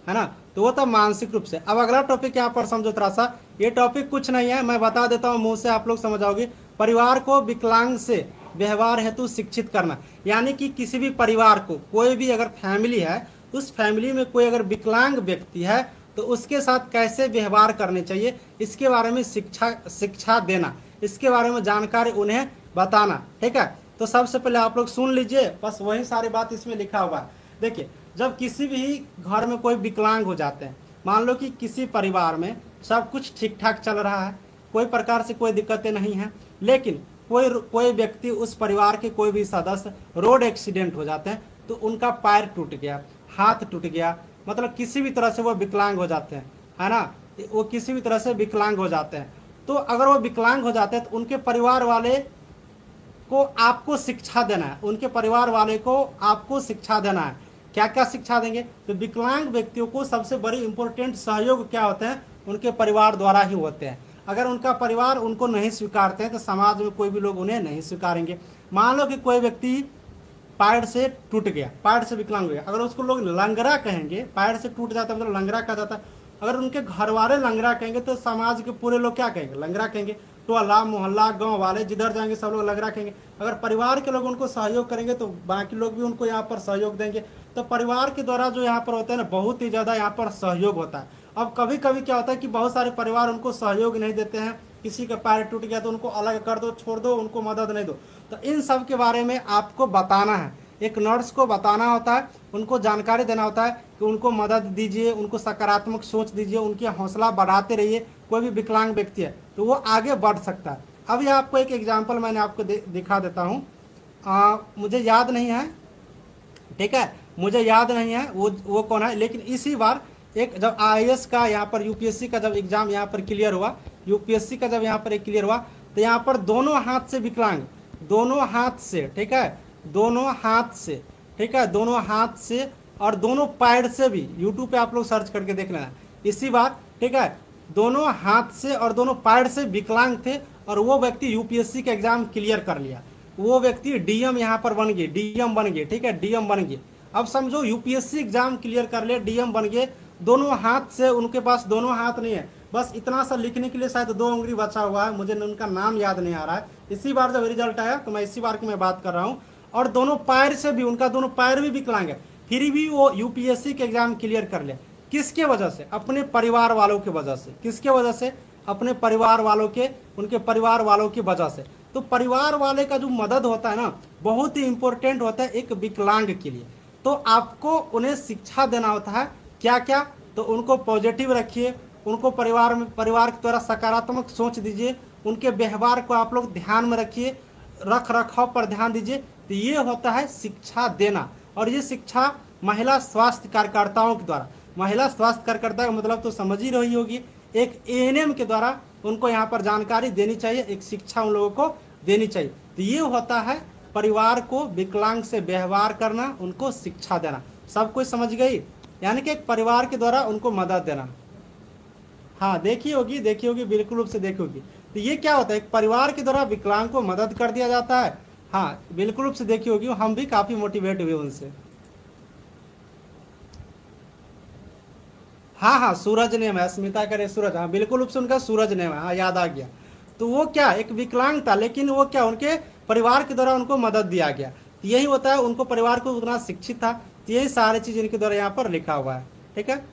है ना। तो वो था मानसिक रूप से। अब अगला टॉपिक यहाँ पर समझो थोड़ा सा, ये टॉपिक कुछ नहीं है, मैं बता देता हूँ मुंह से, आप लोग समझ आओगे। परिवार को विकलांग से व्यवहार हेतु शिक्षित करना, यानी कि किसी भी परिवार को, कोई भी अगर फैमिली है, उस फैमिली में कोई अगर विकलांग व्यक्ति है तो उसके साथ कैसे व्यवहार करने चाहिए, इसके बारे में शिक्षा देना, इसके बारे में जानकारी उन्हें बताना, ठीक है। तो सबसे पहले आप लोग सुन लीजिए, बस वही सारी बात इसमें लिखा हुआ है। देखिए, जब किसी भी घर में कोई विकलांग हो जाते हैं, मान लो कि किसी परिवार में सब कुछ ठीक ठाक चल रहा है, कोई प्रकार से कोई दिक्कतें नहीं हैं, लेकिन कोई व्यक्ति, उस परिवार के कोई भी सदस्य रोड एक्सीडेंट हो जाते हैं, तो उनका पैर टूट गया, हाथ टूट गया, मतलब किसी भी तरह से वो विकलांग हो जाते हैं, है ना। वो किसी भी तरह से विकलांग हो जाते हैं। तो अगर वो विकलांग हो जाते हैं तो उनके परिवार वाले को आपको शिक्षा देना है, उनके परिवार वाले को आपको शिक्षा देना है। क्या क्या शिक्षा देंगे? तो विकलांग व्यक्तियों को सबसे बड़ी इंपॉर्टेंट सहयोग क्या होते हैं? उनके परिवार द्वारा ही होते हैं। अगर उनका परिवार उनको नहीं स्वीकारते हैं तो समाज में कोई भी लोग उन्हें नहीं स्वीकारेंगे। मान लो कि कोई व्यक्ति पैर से टूट गया, पैर से विकलांग हो गया, अगर उसको लोग लंगड़ा कहेंगे, पैर से टूट जाता है मतलब लंगड़ा कहा जाता है, अगर उनके घर वाले लंगड़ा कहेंगे तो समाज के पूरे लोग क्या कहेंगे? लंगड़ा कहेंगे। तो अल्लाह, मोहल्ला, गांव वाले जिधर जाएंगे सब लोग लंगड़ा कहेंगे। अगर परिवार के लोग उनको सहयोग करेंगे तो बाकी लोग भी उनको यहाँ पर सहयोग देंगे। तो परिवार के द्वारा जो यहाँ पर होता है ना, बहुत ही ज़्यादा यहाँ पर सहयोग होता है। अब कभी कभी क्या होता है कि बहुत सारे परिवार उनको सहयोग नहीं देते हैं, किसी का पैर टूट गया तो उनको अलग कर दो, छोड़ दो, उनको मदद नहीं दो। तो इन सब के बारे में आपको बताना है, एक नर्स को बताना होता है, उनको जानकारी देना होता है कि उनको मदद दीजिए, उनको सकारात्मक सोच दीजिए, उनकी हौसला बढ़ाते रहिए। कोई भी विकलांग व्यक्ति है तो वो आगे बढ़ सकता है। अभी आपको एक एग्जाम्पल मैंने आपको दिखा देता हूँ, मुझे याद नहीं है, ठीक है, मुझे याद नहीं है वो कौन है, लेकिन इसी बार एक जब IAS का यहाँ पर, UPSC का जब एग्जाम यहाँ पर क्लियर हुआ, UPSC का जब यहाँ पर एक क्लियर हुआ, तो यहाँ पर दोनों हाथ से विकलांग, दोनों हाथ से, ठीक है, दोनों हाथ से, ठीक है, दोनों हाथ से और दोनों पैर से भी, यूट्यूब पे आप लोग सर्च करके देख लेना इसी बार, ठीक है, दोनों हाथ से और दोनों पैर से विकलांग थे और वो व्यक्ति UPSC का एग्जाम क्लियर कर लिया। वो व्यक्ति DM यहाँ पर बन गए, DM बन गए, ठीक है, DM बन गए। अब समझो UPSC एग्जाम क्लियर कर लिया, DM बन गए, दोनों हाथ से, उनके पास दोनों हाथ नहीं है, बस इतना सा लिखने के लिए शायद 2 उंगली बचा हुआ है, मुझे उनका नाम याद नहीं आ रहा है। इसी बार जब रिजल्ट आया तो मैं इसी बार की मैं बात कर रहा हूँ। और दोनों पैर से भी, उनका दोनों पैर भी विकलांग है, फिर भी वो UPSC के एग्जाम क्लियर कर लिया। किसके वजह से? अपने परिवार वालों की वजह से। किसके वजह से? अपने परिवार वालों के, उनके परिवार वालों की वजह से। तो परिवार वाले का जो मदद होता है ना, बहुत ही इंपॉर्टेंट होता है एक विकलांग के लिए। तो आपको उन्हें शिक्षा देना होता है, क्या क्या? तो उनको पॉजिटिव रखिए, उनको परिवार के द्वारा सकारात्मक सोच दीजिए, उनके व्यवहार को आप लोग ध्यान में रखिए, रख रखाव पर ध्यान दीजिए। तो ये होता है शिक्षा देना। और ये शिक्षा महिला स्वास्थ्य कार्यकर्ताओं के द्वारा, महिला स्वास्थ्य कार्यकर्ता का मतलब तो समझ ही रही होगी, एक ANM के द्वारा उनको यहाँ पर जानकारी देनी चाहिए, एक शिक्षा उन लोगों को देनी चाहिए। तो ये होता है परिवार को विकलांग से व्यवहार करना, उनको शिक्षा देना। सब कुछ समझ गई? यानी कि एक परिवार के द्वारा उनको मदद देना। हाँ, देखी होगी, बिल्कुल रूप से देखी होगी। तो ये क्या होता है? एक परिवार के द्वारा विकलांग को मदद कर दिया जाता है। हाँ, बिल्कुल रूप से देखी होगी, हम भी काफी मोटिवेट हुए उनसे। हाँ हाँ, सूरज नेम है, स्मिता करे सूरज, हाँ बिल्कुल रूप से उनका सूरज नेम है, हाँ याद आ गया। तो वो क्या, एक विकलांग था, लेकिन वो क्या, उनके परिवार के द्वारा उनको मदद दिया गया। तो यही होता है, उनको परिवार को उतना शिक्षित था। तो यही सारी चीज इनके द्वारा यहाँ पर लिखा हुआ है, ठीक है।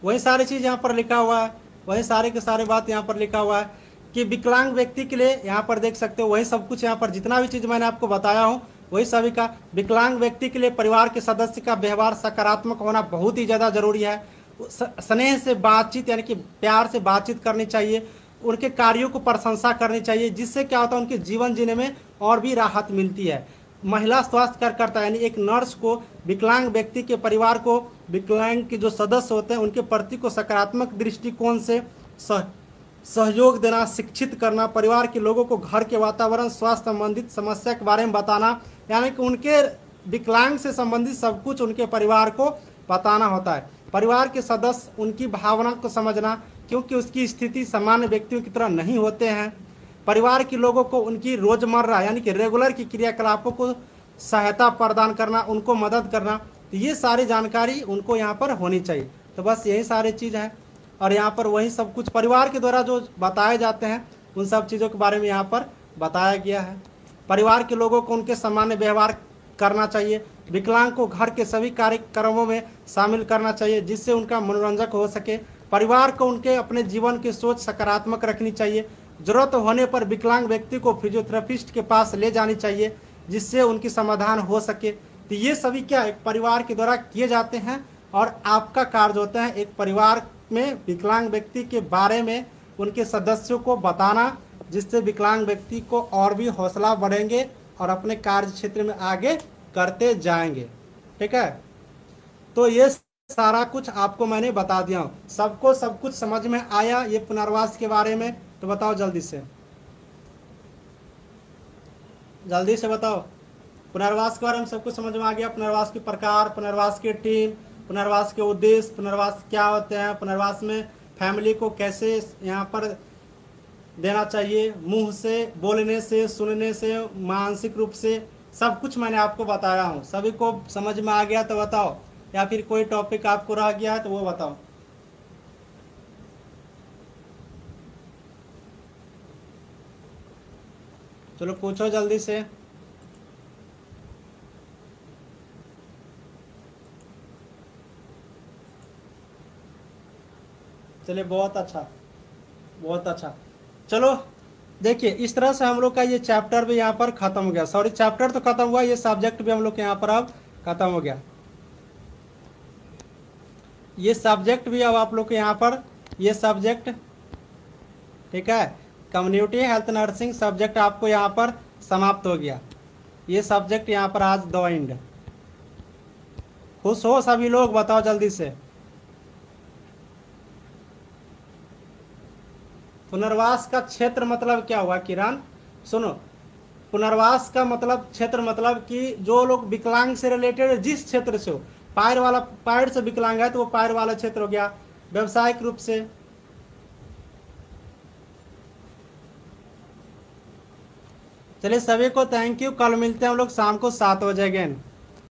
वही सारी चीज़ यहाँ पर लिखा हुआ है, वही सारे के सारे बात यहाँ पर लिखा हुआ है कि विकलांग व्यक्ति के लिए यहाँ पर देख सकते हो वही सब कुछ यहाँ पर जितना भी चीज़ मैंने आपको बताया हूँ वही सभी का। विकलांग व्यक्ति के लिए परिवार के सदस्य का व्यवहार सकारात्मक होना बहुत ही ज़्यादा जरूरी है। स्नेह से बातचीत यानी कि प्यार से बातचीत करनी चाहिए, उनके कार्यों को प्रशंसा करनी चाहिए, जिससे क्या होता है उनके जीवन जीने में और भी राहत मिलती है। महिला स्वास्थ्य कार्यकर्ता यानी एक नर्स को विकलांग व्यक्ति के परिवार को विकलांग के जो सदस्य होते हैं उनके प्रति को सकारात्मक दृष्टिकोण से सहयोग देना, शिक्षित करना, परिवार के लोगों को घर के वातावरण स्वास्थ्य संबंधित समस्या के बारे में बताना, यानी कि उनके विकलांग से संबंधित सब कुछ उनके परिवार को बताना होता है। परिवार के सदस्य उनकी भावना को समझना, क्योंकि उसकी स्थिति सामान्य व्यक्तियों की तरह नहीं होते हैं। परिवार के लोगों को उनकी रोजमर्रा यानी कि रेगुलर की क्रियाकलापों को सहायता प्रदान करना, उनको मदद करना, तो ये सारी जानकारी उनको यहाँ पर होनी चाहिए। तो बस यही सारी चीज़ है और यहाँ पर वही सब कुछ परिवार के द्वारा जो बताए जाते हैं उन सब चीज़ों के बारे में यहाँ पर बताया गया है। परिवार के लोगों को उनके सामान्य व्यवहार करना चाहिए। विकलांग को घर के सभी कार्यक्रमों में शामिल करना चाहिए जिससे उनका मनोरंजक हो सके। परिवार को उनके अपने जीवन की सोच सकारात्मक रखनी चाहिए। जरूरत होने पर विकलांग व्यक्ति को फिजियोथेरेपिस्ट के पास ले जानी चाहिए जिससे उनकी समाधान हो सके। तो ये सभी क्या एक परिवार के द्वारा किए जाते हैं और आपका कार्य होता है एक परिवार में विकलांग व्यक्ति के बारे में उनके सदस्यों को बताना, जिससे विकलांग व्यक्ति को और भी हौसला बढ़ेंगे और अपने कार्य क्षेत्र में आगे करते जाएंगे। ठीक है, तो ये सारा कुछ आपको मैंने बता दिया हूँ। सबको सब कुछ समझ में आया ये पुनर्वास के बारे में? तो बताओ जल्दी से बताओ। पुनर्वास के बारे में सब कुछ समझ में आ गया? पुनर्वास के प्रकार, पुनर्वास की टीम, पुनर्वास के उद्देश्य, पुनर्वास क्या होते हैं, पुनर्वास में फैमिली को कैसे यहाँ पर देना चाहिए, मुंह से, बोलने से, सुनने से, मानसिक रूप से, सब कुछ मैंने आपको बताया हूँ। सभी को समझ में आ गया तो बताओ, या फिर कोई टॉपिक आपको रह गया है तो वो बताओ। चलो पूछो जल्दी से। चलिए बहुत अच्छा, बहुत अच्छा। चलो देखिए इस तरह से हम लोग का ये चैप्टर भी यहाँ पर खत्म हो गया। सॉरी चैप्टर तो खत्म हुआ, ये सब्जेक्ट भी हम लोग के यहाँ पर अब खत्म हो गया। ये सब्जेक्ट भी अब आप लोग के यहाँ पर ये सब्जेक्ट, ठीक है, कम्युनिटी हेल्थ नर्सिंग सब्जेक्ट आपको यहाँ पर समाप्त हो गया। ये सब्जेक्ट यहाँ पर आज द एंड। खुश हो सभी लोग? बताओ जल्दी से। पुनर्वास का क्षेत्र मतलब क्या हुआ किरण? सुनो, पुनर्वास का मतलब क्षेत्र मतलब कि जो लोग विकलांग से रिलेटेड जिस क्षेत्र से हो, पैर से विकलांग है तो वो पैर वाला क्षेत्र हो गया। व्यवसायिक रूप से, चलिए सभी को थैंक यू। कल मिलते हैं हम लोग शाम को 7 बजे अगेन।